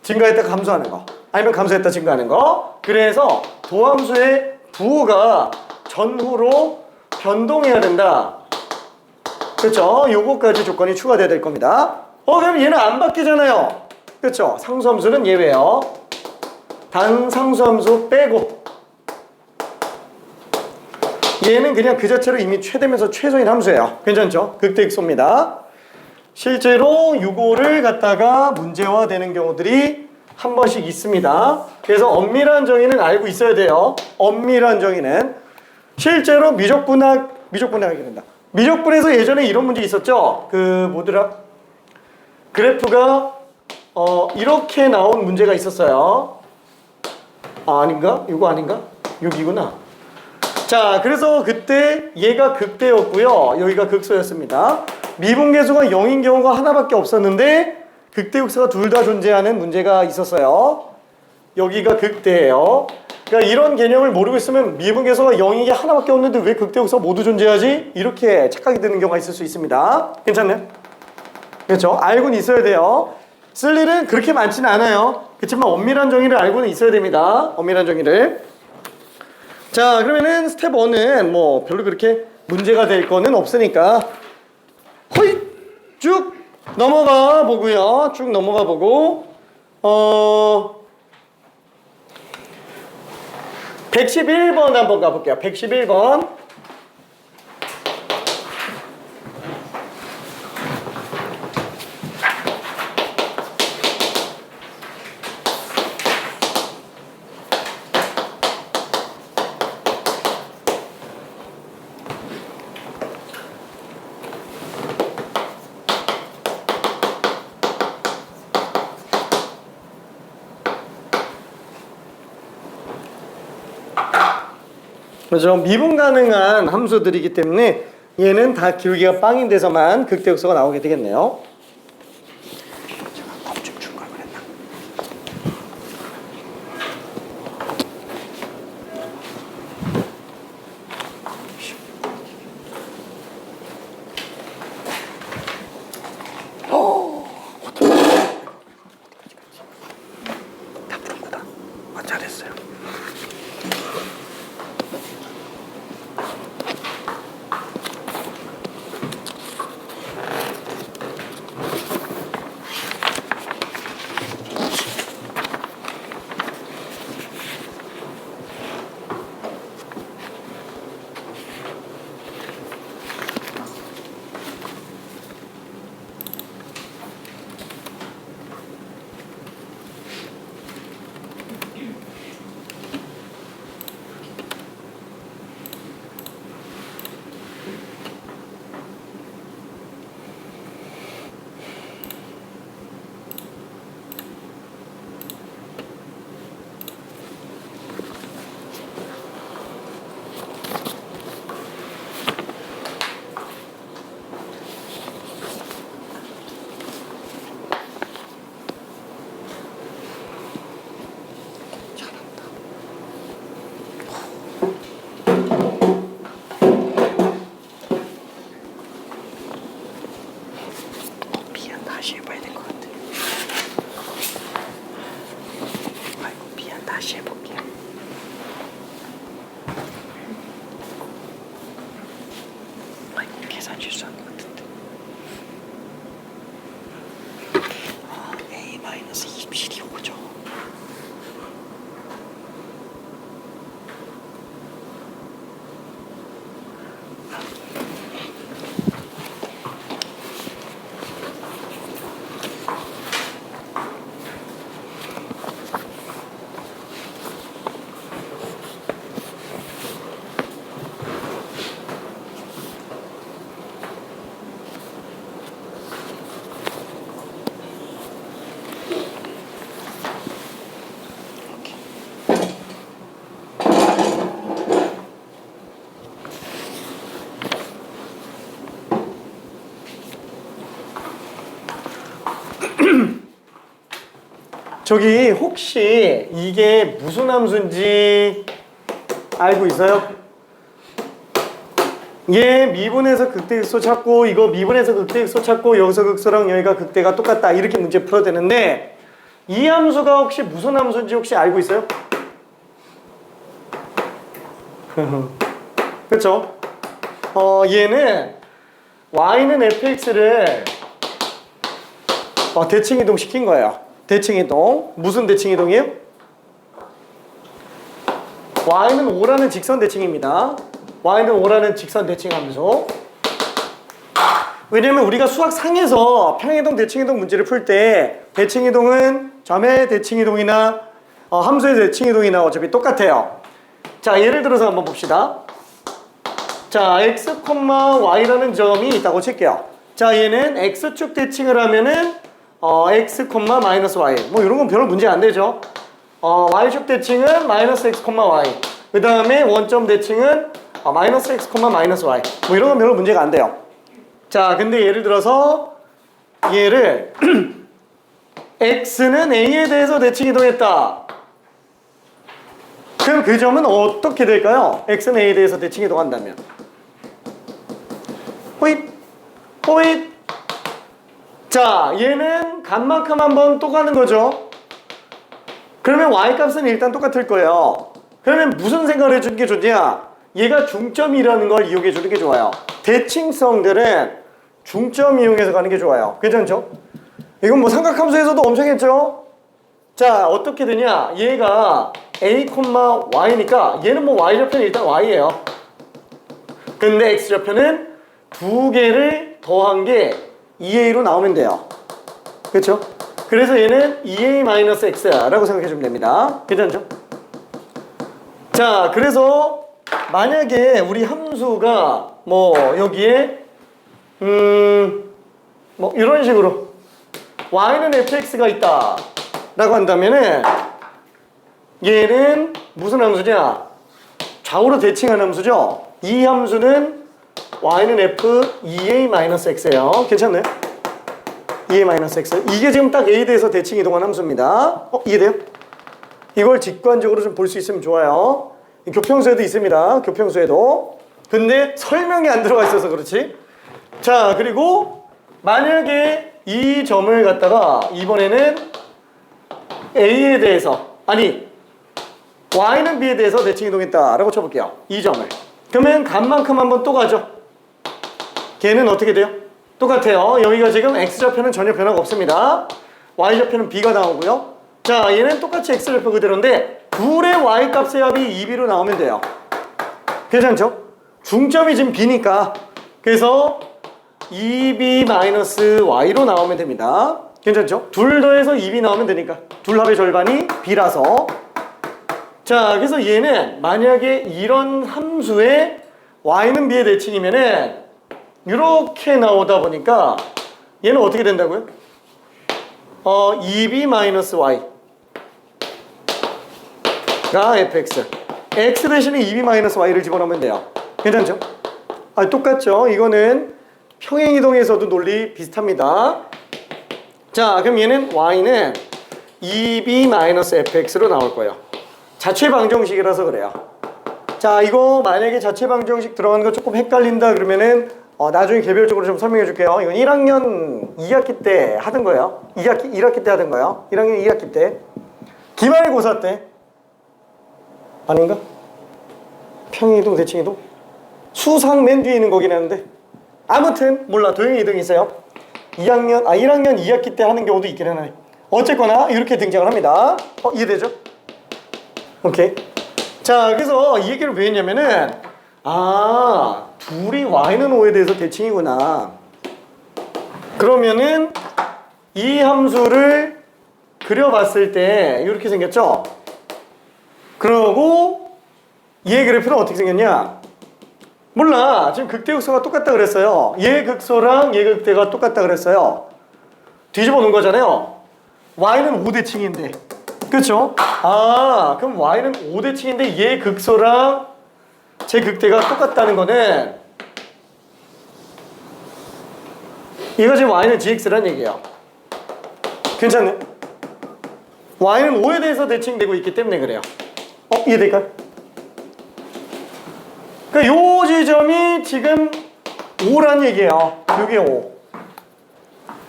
증가했다가 감소하는 거 아니면 감소했다 증가하는 거. 그래서 도함수의 부호가 전후로 변동해야 된다. 그쵸? 요거까지 조건이 추가돼야 될 겁니다. 그럼 얘는 안 바뀌잖아요. 그쵸? 상수함수는 예외요. 단 상수함수 빼고 얘는 그냥 그 자체로 이미 최대면서 최소인 함수예요. 괜찮죠? 극대극소입니다. 실제로 요거를 갖다가 문제화되는 경우들이 한 번씩 있습니다. 그래서 엄밀한 정의는 알고 있어야 돼요. 엄밀한 정의는 실제로 미적분하게 된다. 미적분에서 예전에 이런 문제 있었죠? 뭐더라? 그래프가 이렇게 나온 문제가 있었어요. 아닌가? 이거 아닌가? 여기구나. 자, 그래서 그때 얘가 극대였고요. 여기가 극소였습니다. 미분계수가 0인 경우가 하나밖에 없었는데 극대극소가 둘 다 존재하는 문제가 있었어요. 여기가 극대예요. 그러니까 이런 개념을 모르고 있으면 미분계수가 0인 게 하나밖에 없는데 왜 극대극소가 모두 존재하지? 이렇게 착각이 드는 경우가 있을 수 있습니다. 괜찮나요? 그렇죠? 알고는 있어야 돼요. 쓸 일은 그렇게 많지는 않아요. 그렇지만 엄밀한 정의를 알고는 있어야 됩니다. 엄밀한 정의를. 자, 그러면은 스텝 1은 뭐 별로 그렇게 문제가 될 거는 없으니까 허이 쭉 넘어가 보고요. 쭉 넘어가 보고 111번 한번 가볼게요. 111번. 그렇죠. 미분 가능한 함수들이기 때문에 얘는 다 기울기가 빵인 데서만 극대극소가 나오게 되겠네요. 제가 검증 준 걸 그랬나? 다 푸는구나. 잘했어요. 다시 해봐야 될 것 같아. 아이고 미안. 다시 해볼게요. 아이고 계산 실수한 것 같은데. A-27이 오죠. 저기 혹시 이게 무슨 함수인지 알고 있어요? 얘 미분에서 극대극소 찾고 이거 미분에서 극대극소 찾고 여기서 극소랑 여기가 극대가 똑같다 이렇게 문제 풀어야 되는데 이 함수가 혹시 무슨 함수인지 혹시 알고 있어요? 그렇죠? 얘는 y는 fx를 대칭이동 시킨 거예요. 대칭이동. 무슨 대칭이동이에요? y는 5라는 직선 대칭입니다. y는 5라는 직선 대칭 함수. 왜냐면 우리가 수학상에서 평행이동, 대칭이동 문제를 풀 때 대칭이동은 점의 대칭이동이나 함수의 대칭이동이나 어차피 똑같아요. 자, 예를 들어서 한번 봅시다. 자, x, y라는 점이 있다고 칠게요. 자, 얘는 x축 대칭을 하면은 x, 마이너스 y. 뭐 이런 건 별로 문제 안 되죠. y축 대칭은 마이너스 x, y. 그 다음에 원점 대칭은 마이너스 x, 마이너스 y. 뭐 이런 건 별로 문제가 안 돼요. 자, 근데 예를 들어서 얘를 x는 a에 대해서 대칭 이동했다. 그럼 그 점은 어떻게 될까요? x는 a에 대해서 대칭 이동한다면 호잇 호잇. 자, 얘는 간만큼 한번 또 가는 거죠. 그러면 y값은 일단 똑같을 거예요. 그러면 무슨 생각을 해주는 게 좋냐? 얘가 중점이라는 걸 이용해 주는 게 좋아요. 대칭성들은 중점 이용해서 가는 게 좋아요. 괜찮죠? 이건 뭐 삼각함수에서도 엄청 했죠? 자, 어떻게 되냐? 얘가 a, y니까 얘는 뭐 y좌표는 일단 y예요. 근데 x좌표는 두 개를 더한 게 2a로 나오면 돼요. 그렇죠? 그래서 얘는 2a-x라고 생각해 주면 됩니다. 괜찮죠? 자, 그래서 만약에 우리 함수가 뭐 여기에 뭐 이런 식으로 y는 fx가 있다 라고 한다면은 얘는 무슨 함수냐? 좌우로 대칭한 함수죠? 이 함수는 y는 f 2a-x예요. 괜찮나요? 2a-x. 이게 지금 딱 a에 대해서 대칭 이동한 함수입니다. 이해돼요? 이걸 직관적으로 좀 볼 수 있으면 좋아요. 교평수에도 있습니다. 교평수에도. 근데 설명이 안 들어가 있어서 그렇지. 자, 그리고 만약에 이 점을 갖다가 이번에는 a에 대해서 y는 b에 대해서 대칭 이동했다 라고 쳐볼게요. 이 점을. 그러면 간만큼 한번 또 가죠. 걔는 어떻게 돼요? 똑같아요. 여기가 지금 x좌표는 전혀 변화가 없습니다. y좌표는 b가 나오고요. 자, 얘는 똑같이 x좌표 그대로인데 둘의 y값의 합이 2b로 나오면 돼요. 괜찮죠? 중점이 지금 b니까 그래서 2b-y로 나오면 됩니다. 괜찮죠? 둘 더해서 2b 나오면 되니까 둘 합의 절반이 b라서. 자, 그래서 얘는 만약에 이런 함수에 y는 b의 대칭이면은 이렇게 나오다 보니까 얘는 어떻게 된다고요? 2b-y 가 fx. x 대신에 2b-y를 집어넣으면 돼요. 괜찮죠? 똑같죠? 이거는 평행이동에서도 논리 비슷합니다. 자, 그럼 얘는 y는 2b-fx로 나올 거예요. 자체 방정식이라서 그래요. 자, 이거 만약에 자체 방정식 들어가는 거 조금 헷갈린다 그러면은 나중에 개별적으로 좀 설명해 줄게요. 이건 1학년 2학기 때 하던 거예요. 1학기 때 하던 거예요. 1학년 2학기 때. 기말고사 때. 아닌가? 평행이동, 대칭이동? 수상 맨 뒤에 있는 거긴 하는데. 아무튼 몰라. 도형이 이동이 있어요. 1학년 2학기 때 하는 경우도 있긴 하네. 어쨌거나 이렇게 등장을 합니다. 이해되죠? 오케이. 자, 그래서 이 얘기를 왜 했냐면은 둘이 y는 5에 대해서 대칭이구나. 그러면은 이 함수를 그려봤을 때 이렇게 생겼죠? 그러고 얘 그래프는 어떻게 생겼냐? 몰라. 지금 극대극소가 똑같다 그랬어요. 얘 극소랑 얘 극대가 똑같다 그랬어요. 뒤집어 놓은 거잖아요. y는 5대칭인데. 그렇죠? 그럼 y는 5대칭인데 얘 극소랑 제 극대가 똑같다는 거는 이거 지금 y는 gx란 얘기예요. 괜찮네? y는 5에 대해서 대칭되고 있기 때문에 그래요. 이해될까요? 그러니까 요 지점이 지금 5란 얘기예요. 요게 5.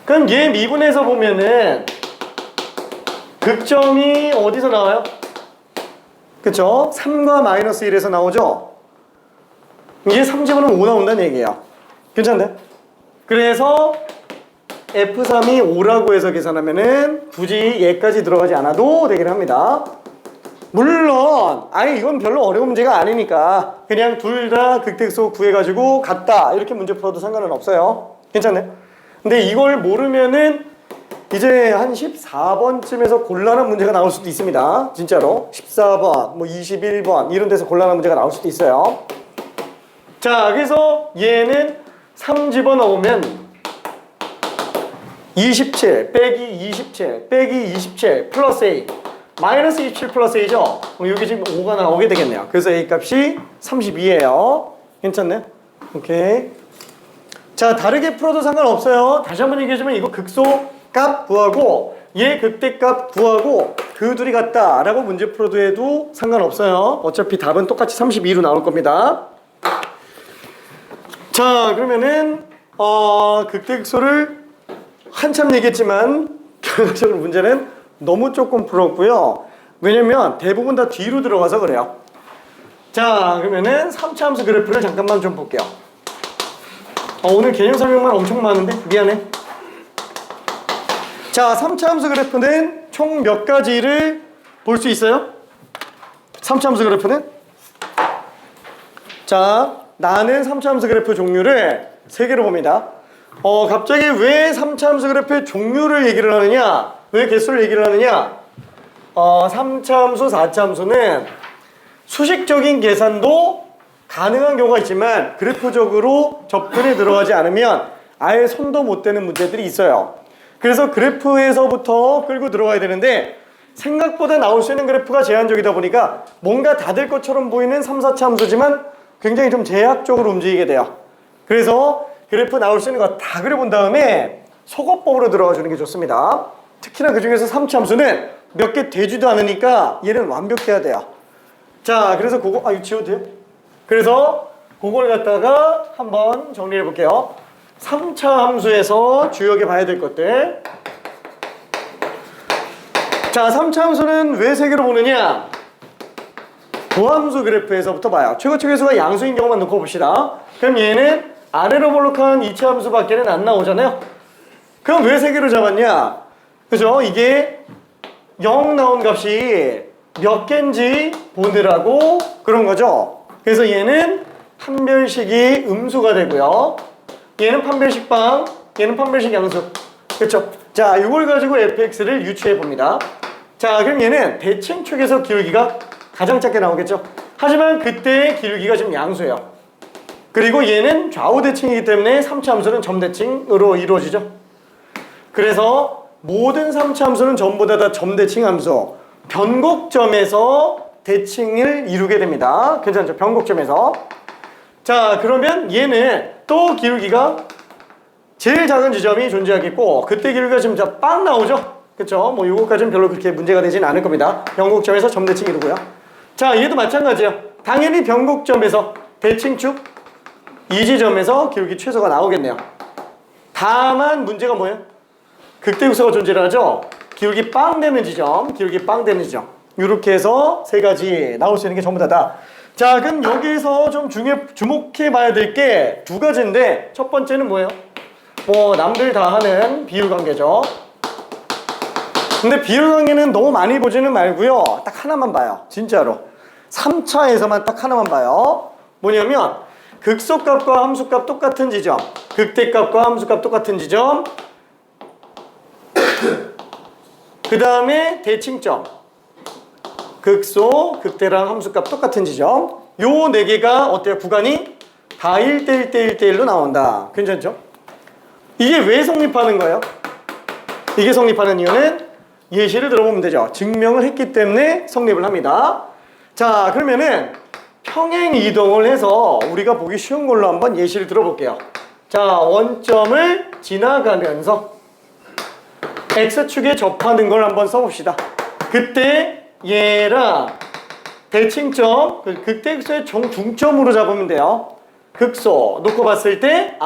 그럼 얘 미분해서 보면은 극점이 어디서 나와요? 그쵸? 3과 마이너스 1에서 나오죠? 이게 3집어넣으면 5 나온다는 얘기예요. 괜찮네? 그래서 F3이 5라고 해서 계산하면은 굳이 얘까지 들어가지 않아도 되긴 합니다. 물론 이건 별로 어려운 문제가 아니니까 그냥 둘 다 극대소 구해가지고 같다 이렇게 문제 풀어도 상관은 없어요. 괜찮네? 근데 이걸 모르면은 이제 한 14번쯤에서 곤란한 문제가 나올 수도 있습니다. 진짜로 14번, 뭐 21번 이런 데서 곤란한 문제가 나올 수도 있어요. 자, 그래서 얘는 3 집어넣으면 27 빼기 27 빼기 27 플러스 A 마이너스 27 플러스 A죠? 여기 지금 5가 나오게 되겠네요. 그래서 A 값이 32예요. 괜찮네? 오케이. 자, 다르게 풀어도 상관없어요. 다시 한번 얘기해주면 이거 극소 값 구하고 얘 극대값 구하고 그 둘이 같다 라고 문제 풀어도 해도 상관없어요. 어차피 답은 똑같이 32로 나올 겁니다. 자, 그러면은 극대극소를 한참 얘기했지만 결과적으로 문제는 너무 조금 풀었고요. 왜냐면 대부분 다 뒤로 들어가서 그래요. 자, 그러면은 3차 함수 그래프를 잠깐만 좀 볼게요. 오늘 개념 설명만 엄청 많은데 미안해. 자, 3차 함수 그래프는 총 몇 가지를 볼 수 있어요? 3차 함수 그래프는? 자, 나는 3차 함수 그래프 종류를 3개로 봅니다. 갑자기 왜 3차 함수 그래프의 종류를 얘기를 하느냐? 왜 개수를 얘기를 하느냐? 3차 함수, 4차 함수는 수식적인 계산도 가능한 경우가 있지만 그래프적으로 접근에 들어가지 않으면 아예 손도 못 대는 문제들이 있어요. 그래서 그래프에서부터 끌고 들어가야 되는데 생각보다 나올 수 있는 그래프가 제한적이다 보니까 뭔가 다 될 것처럼 보이는 3, 4차 함수지만 굉장히 좀 제약적으로 움직이게 돼요. 그래서 그래프 나올 수 있는 거 다 그려본 다음에 속어법으로 들어가 주는 게 좋습니다. 특히나 그 중에서 3차 함수는 몇 개 되지도 않으니까 얘는 완벽해야 돼요. 자, 그래서 그거 이거 지워도 돼요? 그래서 그걸 갖다가 한번 정리해 볼게요. 3차 함수에서 주요하게 봐야 될 것들. 자, 3차 함수는 왜 3개로 보느냐? 도함수 그래프에서부터 봐요. 최고 최소가 양수인 경우만 놓고 봅시다. 그럼 얘는 아래로 볼록한 2차 함수 밖에는 안 나오잖아요. 그럼 왜 3개로 잡았냐? 그죠? 이게 0 나온 값이 몇 개인지 보느라고 그런 거죠. 그래서 얘는 판별식이 음수가 되고요. 얘는 판별식 방, 얘는 판별식 양수. 그렇죠? 자, 이걸 가지고 fx를 유추해 봅니다. 자, 그럼 얘는 대칭축에서 기울기가 가장 작게 나오겠죠? 하지만 그때의 기울기가 지금 양수예요. 그리고 얘는 좌우 대칭이기 때문에 3차 함수는 점대칭으로 이루어지죠. 그래서 모든 3차 함수는 전부 다 점대칭 함수. 변곡점에서 대칭을 이루게 됩니다. 괜찮죠? 변곡점에서. 자, 그러면 얘는 또 기울기가 제일 작은 지점이 존재하겠고 그때 기울기가 지금 빵 나오죠? 그쵸? 뭐 요거까지는 별로 그렇게 문제가 되진 않을 겁니다. 변곡점에서 점대칭 이루고요. 자, 얘도 마찬가지예요. 당연히 변곡점에서 대칭축 이 지점에서 기울기 최소가 나오겠네요. 다만 문제가 뭐예요? 극대극소가 존재를 하죠? 기울기 빵 되는 지점, 기울기 빵 되는 지점. 이렇게 해서 3가지 나올 수 있는 게 전부 다다. 자, 그럼 여기서 좀 주목해 봐야 될 게 2가지인데 첫 번째는 뭐예요? 뭐 남들 다 하는 비율관계죠. 근데 비율관계는 너무 많이 보지는 말고요. 딱 하나만 봐요. 진짜로. 3차에서만 딱 하나만 봐요. 뭐냐면 극소값과 함수값 똑같은 지점, 극대값과 함수값 똑같은 지점, 그 다음에 대칭점, 극소, 극대랑 함수값 똑같은 지점. 요 4개가 어때요? 구간이 다 1대1 대 1대1로 나온다. 괜찮죠? 이게 왜 성립하는 거예요? 이게 성립하는 이유는 예시를 들어보면 되죠. 증명을 했기 때문에 성립을 합니다. 자, 그러면은 평행 이동을 해서 우리가 보기 쉬운 걸로 한번 예시를 들어볼게요. 자, 원점을 지나가면서 X축에 접하는 걸 한번 써봅시다. 그때 얘랑 대칭점, 극대극소의 중점으로 잡으면 돼요. 극소 놓고 봤을 때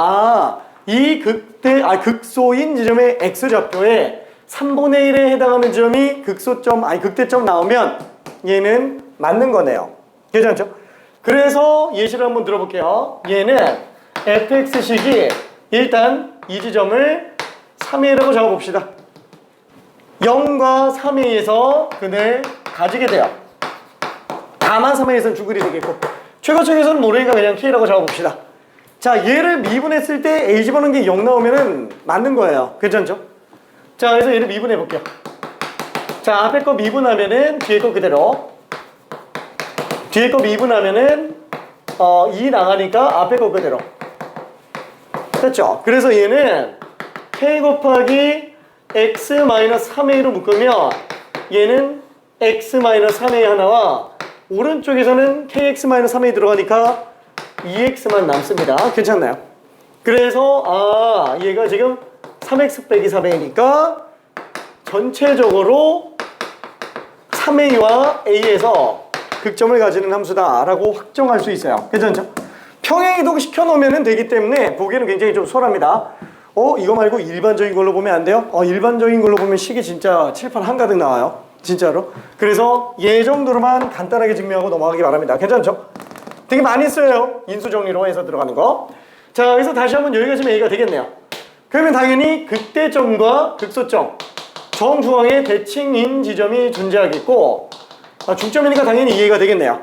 이 극소인 지점의 x좌표에 3분의 1에 해당하는 지점이 극대점 나오면 얘는 맞는 거네요. 괜찮죠? 그래서 예시를 한번 들어볼게요. 얘는 fx식이 일단 이 지점을 3A라고 잡아봅시다. 0과 3A에서 근을 가지게 돼요. 다만 3A에서는 중근이 되겠고, 최고점에서는 모르니까 그냥 K라고 잡아봅시다. 자, 얘를 미분했을 때 A 집어넣은 게 0 나오면은 맞는 거예요. 괜찮죠? 자, 그래서 얘를 미분해 볼게요. 자, 앞에 거 미분하면은 뒤에 거 그대로. 뒤에 거 미분하면은 2 나가니까 앞에 거 그대로. 됐죠? 그래서 얘는 K 곱하기 x-3a로 묶으면 얘는 x-3a 하나와 오른쪽에서는 kx-3a 들어가니까 2x만 남습니다. 괜찮나요? 그래서 얘가 지금 3x 빼기 4a니까 전체적으로 3a와 a에서 극점을 가지는 함수다 라고 확정할 수 있어요. 괜찮죠? 평행이동 시켜놓으면 되기 때문에 보기에는 굉장히 좀 수월합니다. 이거 말고 일반적인 걸로 보면 안 돼요? 일반적인 걸로 보면 식이 진짜 칠판 한가득 나와요. 진짜로. 그래서 얘 정도로만 간단하게 증명하고 넘어가기 바랍니다. 괜찮죠? 되게 많이 써요. 인수정리로 해서 들어가는 거. 자, 그래서 다시 한번 여기까지면 A가 되겠네요. 그러면 당연히 극대점과 극소점, 정중앙에 대칭인 지점이 존재하겠고, 중점이니까 당연히 이해가 되겠네요.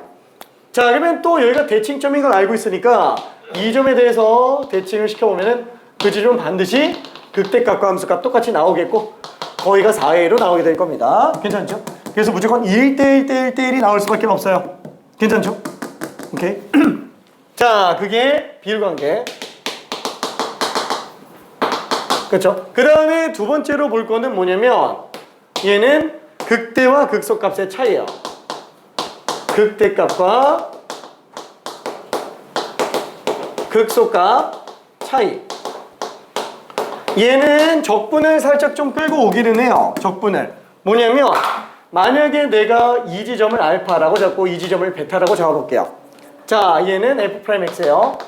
자, 그러면 또 여기가 대칭점인 걸 알고 있으니까 이 점에 대해서 대칭을 시켜보면은 그 지점은 반드시 극대값과 함수값 똑같이 나오겠고 거의가 4A로 나오게 될 겁니다. 괜찮죠? 그래서 무조건 1대1 1대1이 나올 수밖에 없어요. 괜찮죠? 오케이. 자, 그게 비율관계. 그렇죠? 그 다음에 두 번째로 볼 거는 뭐냐면 얘는 극대와 극소값의 차이예요. 극대값과 극소값 차이. 얘는 적분을 살짝 좀 끌고 오기는 해요. 적분을. 뭐냐면 만약에 내가 이 지점을 알파라고 잡고 이 지점을 베타라고 잡아볼게요. 자, 얘는 f'x예요.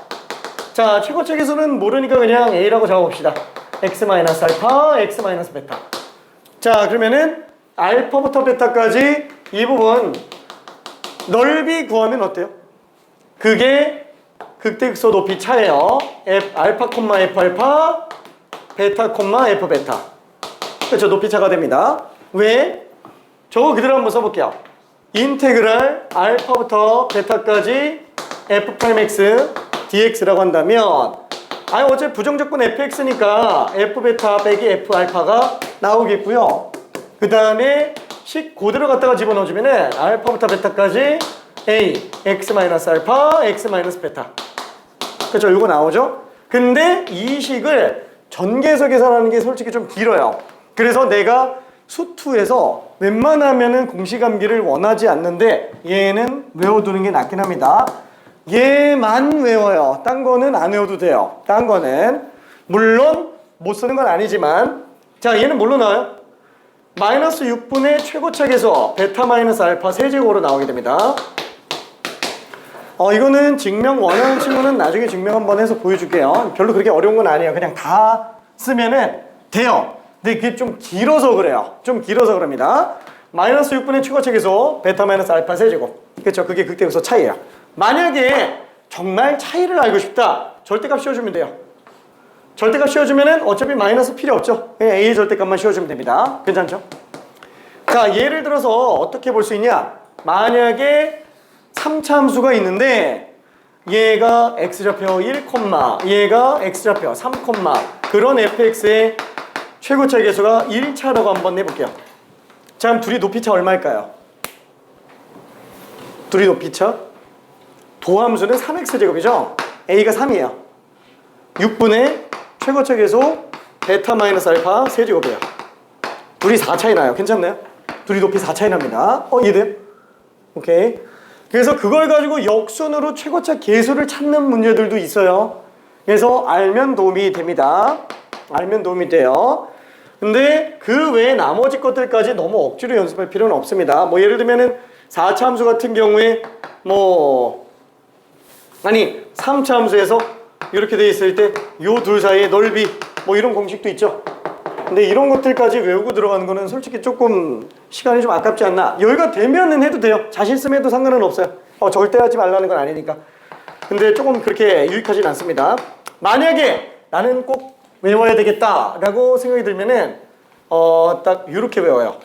자, 최고책에서는 모르니까 그냥 a라고 잡아봅시다. x-알파, x-베타. 자, 그러면은 알파부터 베타까지 이 부분 넓이 구하면 어때요? 그게 극대극소 높이 차예요. 알파, f알파, 베타, f베타. 그렇죠? 높이 차가 됩니다. 왜? 저거 그대로 한번 써볼게요. 인테그랄 알파부터 베타까지 f'x dx라고 한다면 어차피 부정적분 fx니까 f베타 빼기 f알파가 나오겠고요. 그 다음에 식 그대로 갖다가 집어넣어주면은 알파부터 베타까지 a x-알파 x-베타. 그렇죠? 이거 나오죠? 근데 이 식을 전개해서 계산하는 게 솔직히 좀 길어요. 그래서 내가 수투에서 웬만하면은 공식암기를 원하지 않는데 얘는 외워두는 게 낫긴 합니다. 얘만 외워요. 딴 거는 안 외워도 돼요. 딴 거는 물론 못 쓰는 건 아니지만, 자, 얘는 뭘로 나와요? 마이너스 6분의 최고차계수 베타 마이너스 알파 세제곱으로 나오게 됩니다. 이거는 증명 원하는 친구는 나중에 증명 한번 해서 보여줄게요. 별로 그렇게 어려운 건 아니에요. 그냥 다 쓰면은 돼요. 근데 그게 좀 길어서 그래요. 좀 길어서 그럽니다. 마이너스 6분의 최고차계수 베타 마이너스 알파 세제곱. 그렇죠? 그게 극대극소 차이예요. 만약에 정말 차이를 알고 싶다, 절대값 씌워주면 돼요. 절대값 씌워주면은 어차피 마이너스 필요 없죠. 그냥 A의 절대값만 씌워주면 됩니다. 괜찮죠? 자, 예를 들어서 어떻게 볼 수 있냐? 만약에 3차 함수가 있는데 얘가 x좌표 1, 얘가 x좌표 3, 그런 fx의 최고차 계수가 1차라고 한번 내볼게요. 자, 그럼 둘이 높이차 얼마일까요? 둘이 높이차? 도함수는 3x제곱이죠? a가 3이에요. 6분의 최고차 계수 베타 마이너스 알파 세제곱이에요. 둘이 4 차이 나요. 괜찮나요? 둘이 높이 4 차이 납니다. 이해돼요? 오케이. 그래서 그걸 가지고 역순으로 최고차 계수를 찾는 문제들도 있어요. 그래서 알면 도움이 됩니다. 알면 도움이 돼요. 근데 그 외에 나머지 것들까지 너무 억지로 연습할 필요는 없습니다. 뭐 예를 들면은 4차 함수 같은 경우에 아니 3차 함수에서 이렇게 돼 있을 때 요 둘 사이의 넓이 뭐 이런 공식도 있죠. 근데 이런 것들까지 외우고 들어가는 거는 솔직히 조금 시간이 좀 아깝지 않나. 여유가 되면은 해도 돼요. 자신 있으면 해도 상관은 없어요. 절대 하지 말라는 건 아니니까. 근데 조금 그렇게 유익하진 않습니다. 만약에 나는 꼭 외워야 되겠다라고 생각이 들면은 딱 이렇게 외워요.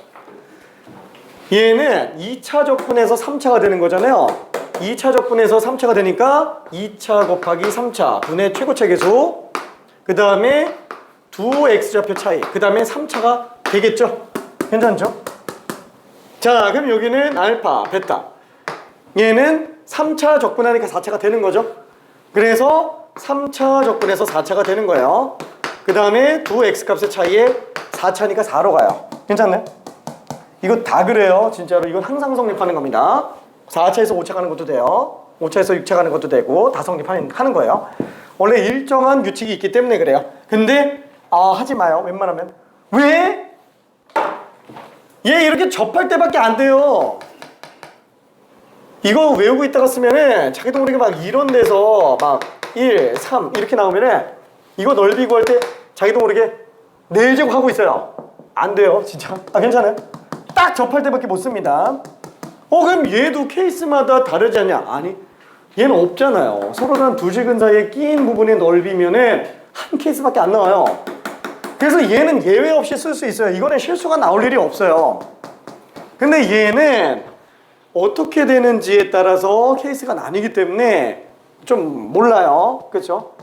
얘는 2차 적분에서 3차가 되는 거잖아요. 2차 적분에서 3차가 되니까 2차 곱하기 3차 분의 최고차계수, 그 다음에 두 x좌표 차이, 그 다음에 3차가 되겠죠? 괜찮죠? 자, 그럼 여기는 알파, 베타. 얘는 3차 적분하니까 4차가 되는 거죠. 그래서 3차 적분해서 4차가 되는 거예요. 그 다음에 두 x값의 차이에 4차니까 4로 가요. 괜찮나요? 이거 다 그래요. 진짜로 이건 항상 성립하는 겁니다. 4차에서 5차 가는 것도 돼요. 5차에서 6차 가는 것도 되고 다 성립하는 거예요. 원래 일정한 규칙이 있기 때문에 그래요. 근데 하지 마요. 웬만하면. 왜? 얘 이렇게 접할 때밖에 안 돼요. 이거 외우고 있다가 쓰면은 자기도 모르게 막 이런 데서 막 1, 3 이렇게 나오면은 이거 넓이 구할 때 자기도 모르게 4제곱 하고 있어요. 안 돼요. 진짜. 괜찮아요? 딱 접할 때밖에 못 씁니다. 그럼 얘도 케이스마다 다르지 않냐? 아니, 얘는 없잖아요. 서로 단 두 직근 사이에 끼인 부분의 넓이면은 한 케이스밖에 안 나와요. 그래서 얘는 예외 없이 쓸 수 있어요. 이거는 실수가 나올 일이 없어요. 근데 얘는 어떻게 되는지에 따라서 케이스가 나뉘기 때문에 좀 몰라요. 그렇죠?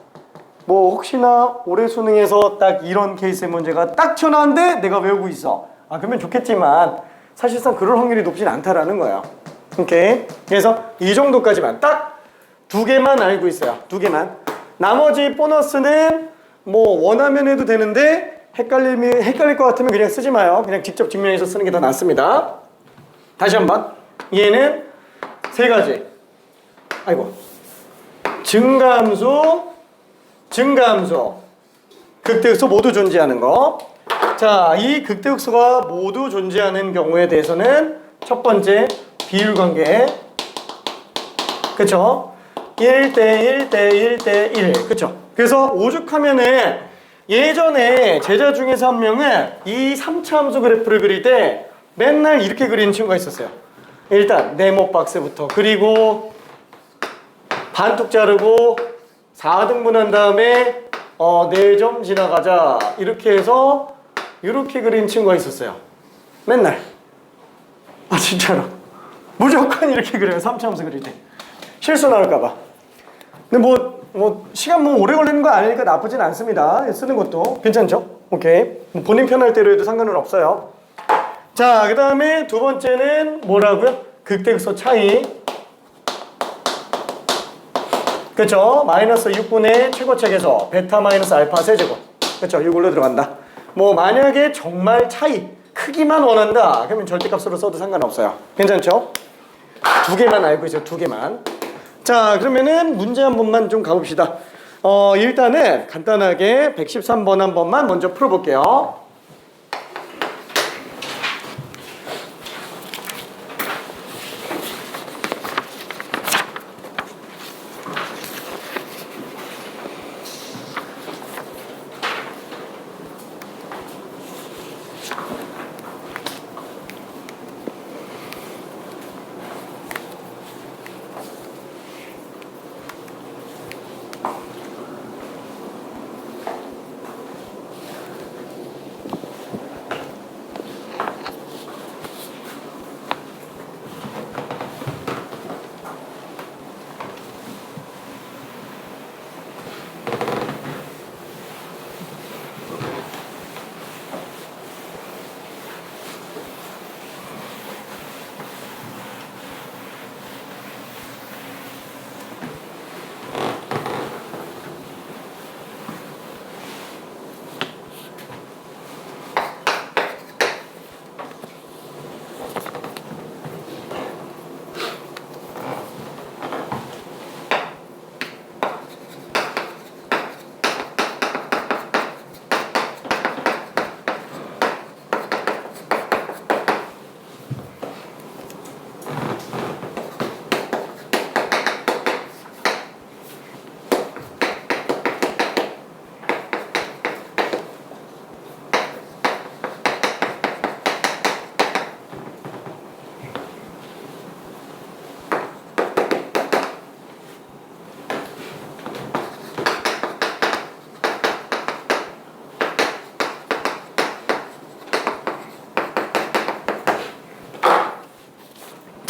뭐 혹시나 올해 수능에서 딱 이런 케이스의 문제가 딱 튀어나왔는데 내가 외우고 있어. 그러면 좋겠지만 사실상 그럴 확률이 높진 않다라는 거예요. 오케이. 그래서 이 정도까지만 딱 2개만 알고 있어요. 2개만. 나머지 보너스는 뭐 원하면 해도 되는데 헷갈릴 것 같으면 그냥 쓰지 마요. 그냥 직접 증명해서 쓰는 게 더 낫습니다. 다시 한번. 얘는 3가지. 증가함수, 극대극소 모두 존재하는 거. 자, 이 극대극소가 모두 존재하는 경우에 대해서는 첫 번째 비율관계. 그쵸? 1대1 대1 대1. 그쵸? 그래서 오죽하면은 예전에 제자 중에서 한 명은 이 3차 함수 그래프를 그릴 때 맨날 이렇게 그리는 친구가 있었어요. 일단 네모 박스부터 그리고 반뚝 자르고 4등분한 다음에 4점 지나가자 이렇게 해서 이렇게 그린 친구가 있었어요. 맨날. 진짜로 무조건 이렇게 그려요. 3차 함수 그릴 때 실수 나올까봐. 근데 뭐 시간 오래 걸리는 거 아니니까 나쁘진 않습니다. 쓰는 것도 괜찮죠? 오케이. 본인 편할 대로 해도 상관은 없어요. 자, 그 다음에 두 번째는 뭐라고요? 극대극소 차이. 그쵸? 마이너스 6분의 최고차계소 베타 마이너스 알파 세제곱. 그쵸? 이걸로 들어간다. 만약에 정말 차이 크기만 원한다 그러면 절대값으로 써도 상관없어요. 괜찮죠? 2개만 알고 있어요. 2개만. 자, 그러면은 문제 한 번만 좀 가봅시다. 일단은 간단하게 113번 한 번만 먼저 풀어볼게요.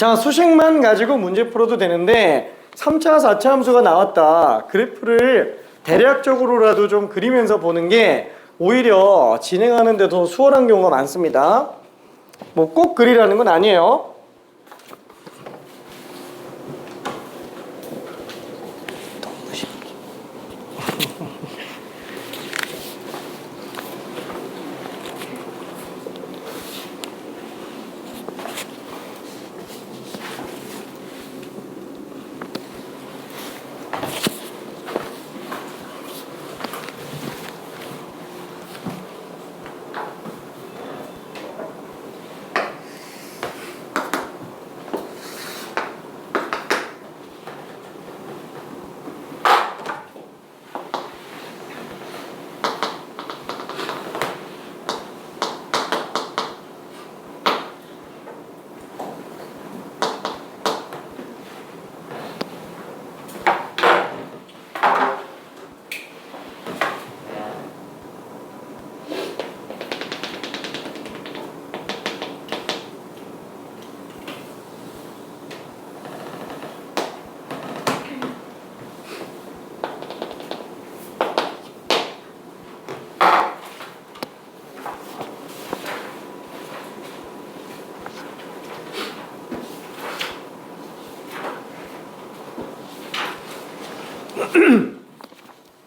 자, 수식만 가지고 문제 풀어도 되는데 3차, 4차 함수가 나왔다. 그래프를 대략적으로라도 좀 그리면서 보는 게 오히려 진행하는 데 더 수월한 경우가 많습니다. 뭐 꼭 그리라는 건 아니에요.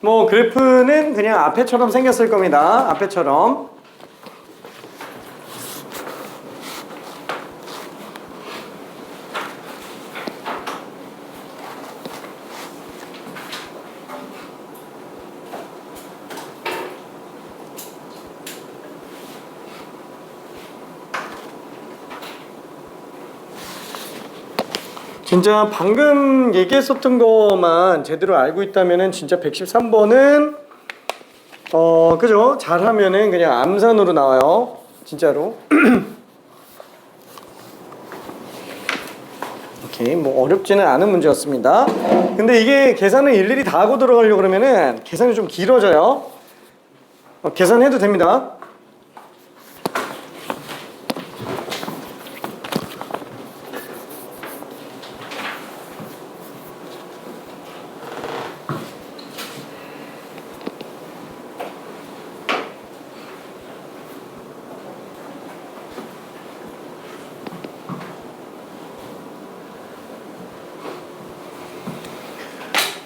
뭐 그래프는 그냥 앞에처럼 생겼을 겁니다. 앞에처럼. 진짜 방금 얘기했었던 것만 제대로 알고 있다면은 진짜 113번은 그죠? 잘하면은 그냥 암산으로 나와요. 진짜로. 오케이, 뭐 어렵지는 않은 문제였습니다. 근데 이게 계산을 일일이 다 하고 들어가려고 그러면은 계산이 좀 길어져요. 계산해도 됩니다.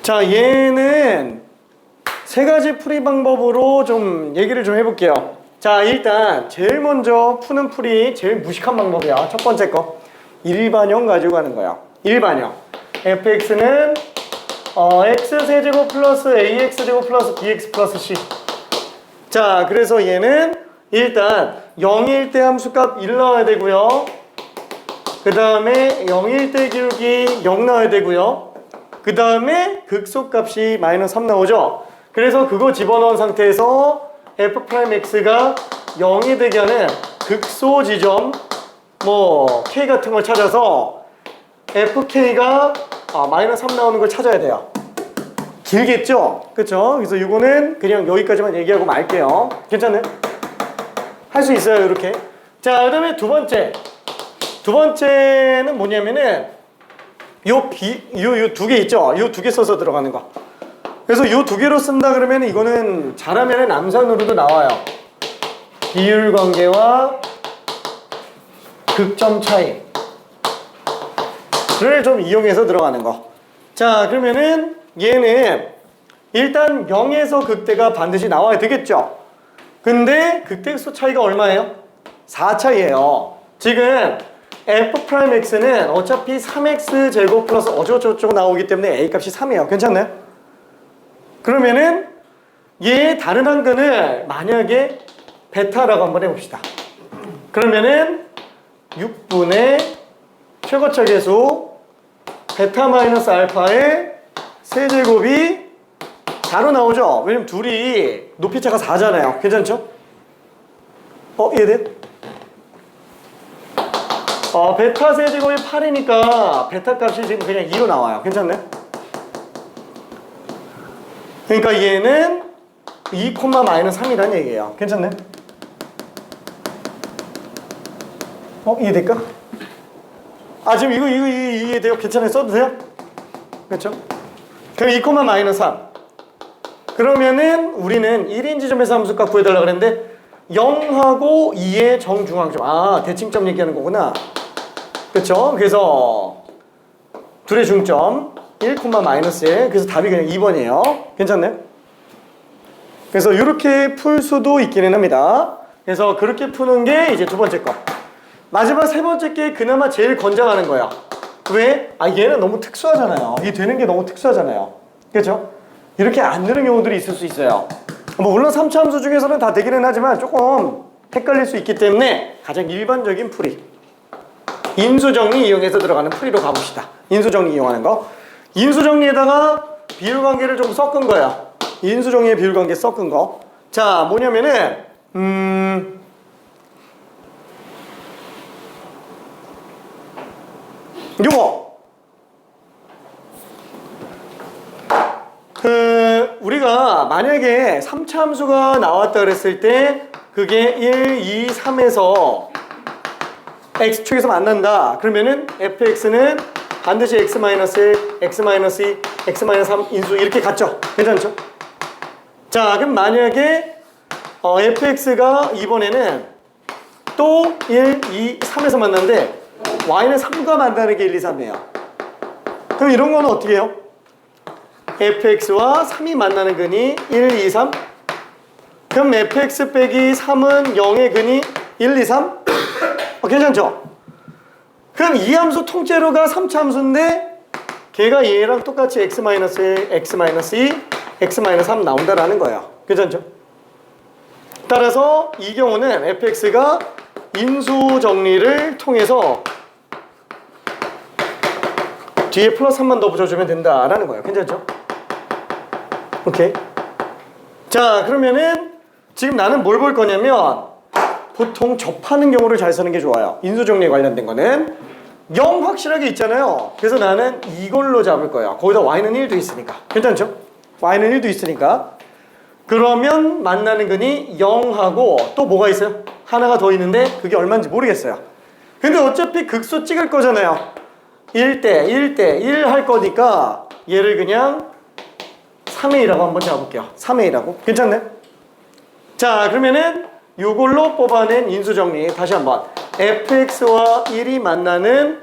자, 얘는 세 가지 풀이 방법으로 좀 얘기를 좀 해볼게요. 자, 일단 제일 먼저 푸는 풀이 제일 무식한 방법이야. 첫 번째 거 일반형 가지고 가는 거야. 일반형. fx는 x세제곱 플러스 ax제곱 플러스 bx 플러스 c. 자, 그래서 얘는 일단 0일 때 함수값 1 넣어야 되고요. 그 다음에 0일 때 기울기 0 넣어야 되고요. 그 다음에 극소값이 마이너스 3 나오죠. 그래서 그거 집어넣은 상태에서 f'x가 0이 되게 하는 극소 지점 뭐 k 같은 걸 찾아서 fk가 마이너스 3 나오는 걸 찾아야 돼요. 길겠죠? 그쵸? 그래서 이거는 그냥 여기까지만 얘기하고 말게요. 괜찮나요? 할 수 있어요, 이렇게. 자, 그 다음에 두 번째는 뭐냐면은 요 두 개 있죠? 요 두 개 써서 들어가는 거. 그래서 요 두 개로 쓴다 그러면 이거는 잘하면은 암산으로도 나와요. 비율 관계와 극점 차이를 좀 이용해서 들어가는 거. 자, 그러면은 얘는 일단 0에서 극대가 반드시 나와야 되겠죠? 근데 극대수 차이가 얼마예요? 4 차이예요. 지금 f'x는 어차피 3x 제곱 플러스 어쩌고저쩌고 나오기 때문에 a 값이 3이에요. 괜찮나요? 그러면은 얘 다른 한 근을 만약에 베타라고 한번 해봅시다. 그러면은 6분의 최고차 계수 베타 마이너스 알파의 세제곱이 4로 나오죠? 왜냐면 둘이 높이차가 4잖아요. 괜찮죠? 이해돼요? 베타 세제곱이 8이니까 베타 값이 지금 그냥 2로 나와요. 괜찮나요? 그러니까 얘는 2, 마이너스 3이라는 얘기예요. 괜찮나요? 이해될까? 아, 지금 이거 이해돼요? 괜찮아요? 써도 돼요? 그렇죠? 그럼 2, 마이너스 3. 그러면은 우리는 1인 지점에서 함수값 구해달라 그랬는데 0하고 2의 정중앙점. 아, 대칭점 얘기하는 거구나. 그렇죠? 그래서 둘의 중점 1, 마이너스 1. 그래서 답이 그냥 2번이에요. 괜찮나요? 그래서 이렇게 풀 수도 있기는 합니다. 그래서 그렇게 푸는 게 이제 두 번째 거. 마지막 세 번째 게 그나마 제일 권장하는 거예요. 왜? 아, 얘는 너무 특수하잖아요. 이게 되는 게 너무 특수하잖아요. 그렇죠? 이렇게 안 되는 경우들이 있을 수 있어요. 뭐 물론 3차 함수 중에서는 다 되기는 하지만 조금 헷갈릴 수 있기 때문에 가장 일반적인 풀이 인수정리 이용해서 들어가는 풀이로 가봅시다. 인수정리 이용하는 거. 인수정리에다가 비율관계를 좀 섞은 거예요. 인수정리의 비율관계 섞은 거. 자, 뭐냐면은 요거 우리가 만약에 3차 함수가 나왔다 그랬을 때 그게 1, 2, 3에서 x축에서 만난다. 그러면은 fx는 반드시 x-1, x-2, x-3 인수 이렇게 같죠? 괜찮죠? 자, 그럼 만약에 fx가 이번에는 또 1, 2, 3에서 만났는데 y는 3과 만나는 게 1, 2, 3이에요. 그럼 이런 거는 어떻게 해요? fx와 3이 만나는 근이 1, 2, 3. 그럼 fx 빼기 3은 0의 근이 1, 2, 3? 괜찮죠? 그럼 이 함수 통째로가 3차 함수인데 걔가 얘랑 똑같이 x-1, x-2, x-3 나온다라는 거예요. 괜찮죠? 따라서 이 경우는 fx가 인수 정리를 통해서 뒤에 플러스 3만 더 붙여주면 된다라는 거예요. 괜찮죠? 오케이. 자, 그러면은 지금 나는 뭘 볼 거냐면 보통 접하는 경우를 잘 쓰는 게 좋아요. 인수 정리에 관련된 거는 0 확실하게 있잖아요. 그래서 나는 이걸로 잡을 거예요. 거기다 y는 1도 있으니까. 괜찮죠? y는 1도 있으니까. 그러면 만나는 근이 0하고 또 뭐가 있어요? 하나가 더 있는데 그게 얼마인지 모르겠어요. 근데 어차피 극소 찍을 거잖아요. 1대 1 할 거니까 얘를 그냥 3의 2라고 한번 잡아볼게요. 3의 2라고. 괜찮나요? 자, 그러면은 이걸로 뽑아낸 인수정리 다시 한번. fx와 1이 만나는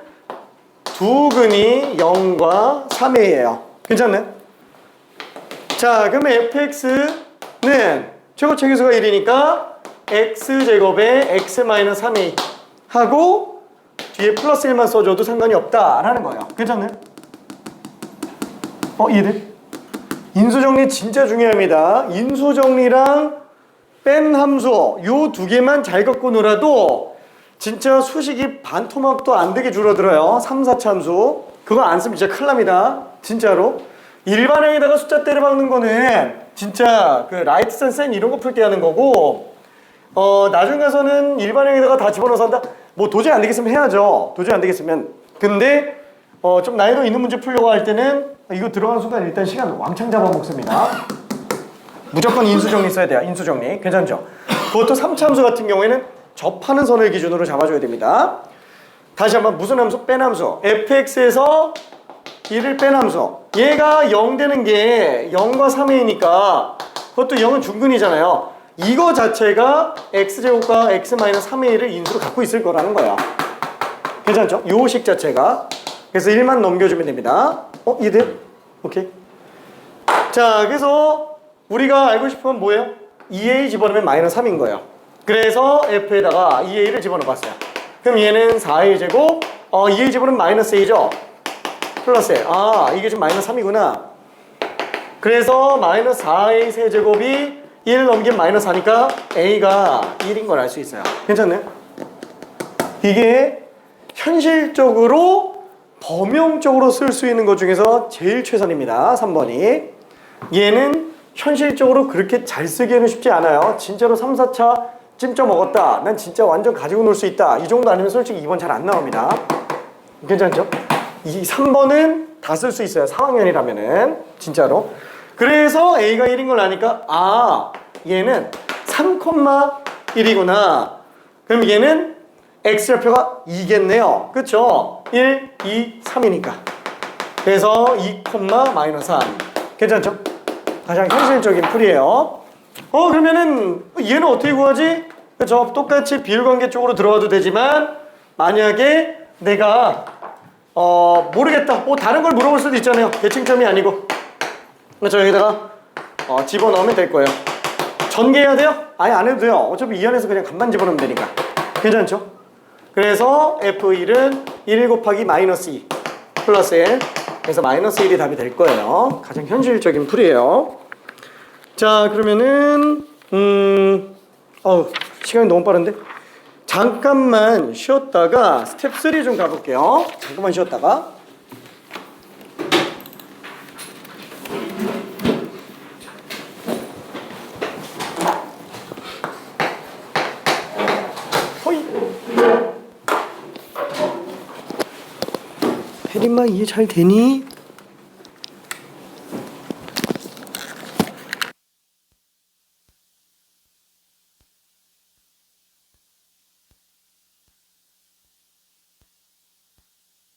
두 근이 0과 3의 2예요. 괜찮나요? 자, 그러면 fx는 최고차계수가 1이니까 x제곱에 x-3의 2 하고 뒤에 플러스 1만 써줘도 상관이 없다라는 거예요. 괜찮나요? 이해돼? 인수정리 진짜 중요합니다. 인수정리랑 뺀 함수 요 두 개만 잘 갖고 놀아도 진짜 수식이 반토막도 안 되게 줄어들어요. 3, 4차 함수 그거 안 쓰면 진짜 큰일 납니다. 진짜로. 일반형에다가 숫자 때려 박는 거는 진짜 그 라이트선 센 이런 거 풀 때 하는 거고 나중 가서는 일반형에다가 다 집어넣어서 한다? 뭐 도저히 안 되겠으면 해야죠. 도저히 안 되겠으면. 근데 좀 난이도 있는 문제 풀려고 할 때는 이거 들어가는 순간 일단 시간 왕창 잡아먹습니다. 무조건 인수정리 써야 돼요. 인수정리. 괜찮죠? 그것도 3차 함수 같은 경우에는 접하는 선을 기준으로 잡아줘야 됩니다. 다시 한번 무슨 함수? 뺀 함수. fx에서 1을 뺀 함수. 얘가 0 되는 게 0과 3이니까 그것도 0은 중근이잖아요. 이거 자체가 x제곱과 x-3의 1을 인수로 갖고 있을 거라는 거야. 괜찮죠? 요 식 자체가. 그래서 1만 넘겨주면 됩니다. 이해돼요? 오케이. 자, 그래서 우리가 알고 싶은 건 뭐예요? 2a 집어넣으면 마이너스 3인 거예요. 그래서 f에다가 2a를 집어넣어 봤어요. 그럼 얘는 4a 제곱 2a 집어넣으면 마이너스 a죠? 플러스 a. 이게 지금 마이너스 3이구나. 그래서 마이너스 4a 세제곱이 1 넘기면 마이너스 4니까 a가 1인 걸 알 수 있어요. 괜찮나요? 이게 현실적으로 범용적으로 쓸 수 있는 것 중에서 제일 최선입니다. 3번이. 얘는 현실적으로 그렇게 잘 쓰기에는 쉽지 않아요. 진짜로 3, 4차 찜쪄 먹었다. 난 진짜 완전 가지고 놀 수 있다. 이 정도 아니면 솔직히 2번 잘 안 나옵니다. 괜찮죠? 이 3번은 다 쓸 수 있어요. 4학년이라면은 진짜로. 그래서 A가 1인 걸 아니까 얘는 3,1이구나. 그럼 얘는 x좌표가 2겠네요. 그쵸? 1, 2, 3이니까. 그래서 2, 마이너스 3. 괜찮죠? 가장 현실적인 풀이에요. 그러면은 얘는 어떻게 구하지? 그쵸? 똑같이 비율관계 쪽으로 들어가도 되지만 만약에 내가 모르겠다. 다른 걸 물어볼 수도 있잖아요. 대칭점이 아니고. 그렇죠? 여기다가 집어넣으면 될 거예요. 전개해야 돼요? 아예 안 해도 돼요. 어차피 이 안에서 그냥 값만 집어넣으면 되니까. 괜찮죠? 그래서 F1은 1 곱하기 마이너스 2 플러스 1. 그래서 마이너스 1이 답이 될 거예요. 가장 현실적인 풀이에요. 자, 그러면은 시간이 너무 빠른데? 잠깐만 쉬었다가 스텝 3 좀 가볼게요. 잠깐만 쉬었다가. 혜림아 이해 잘 되니?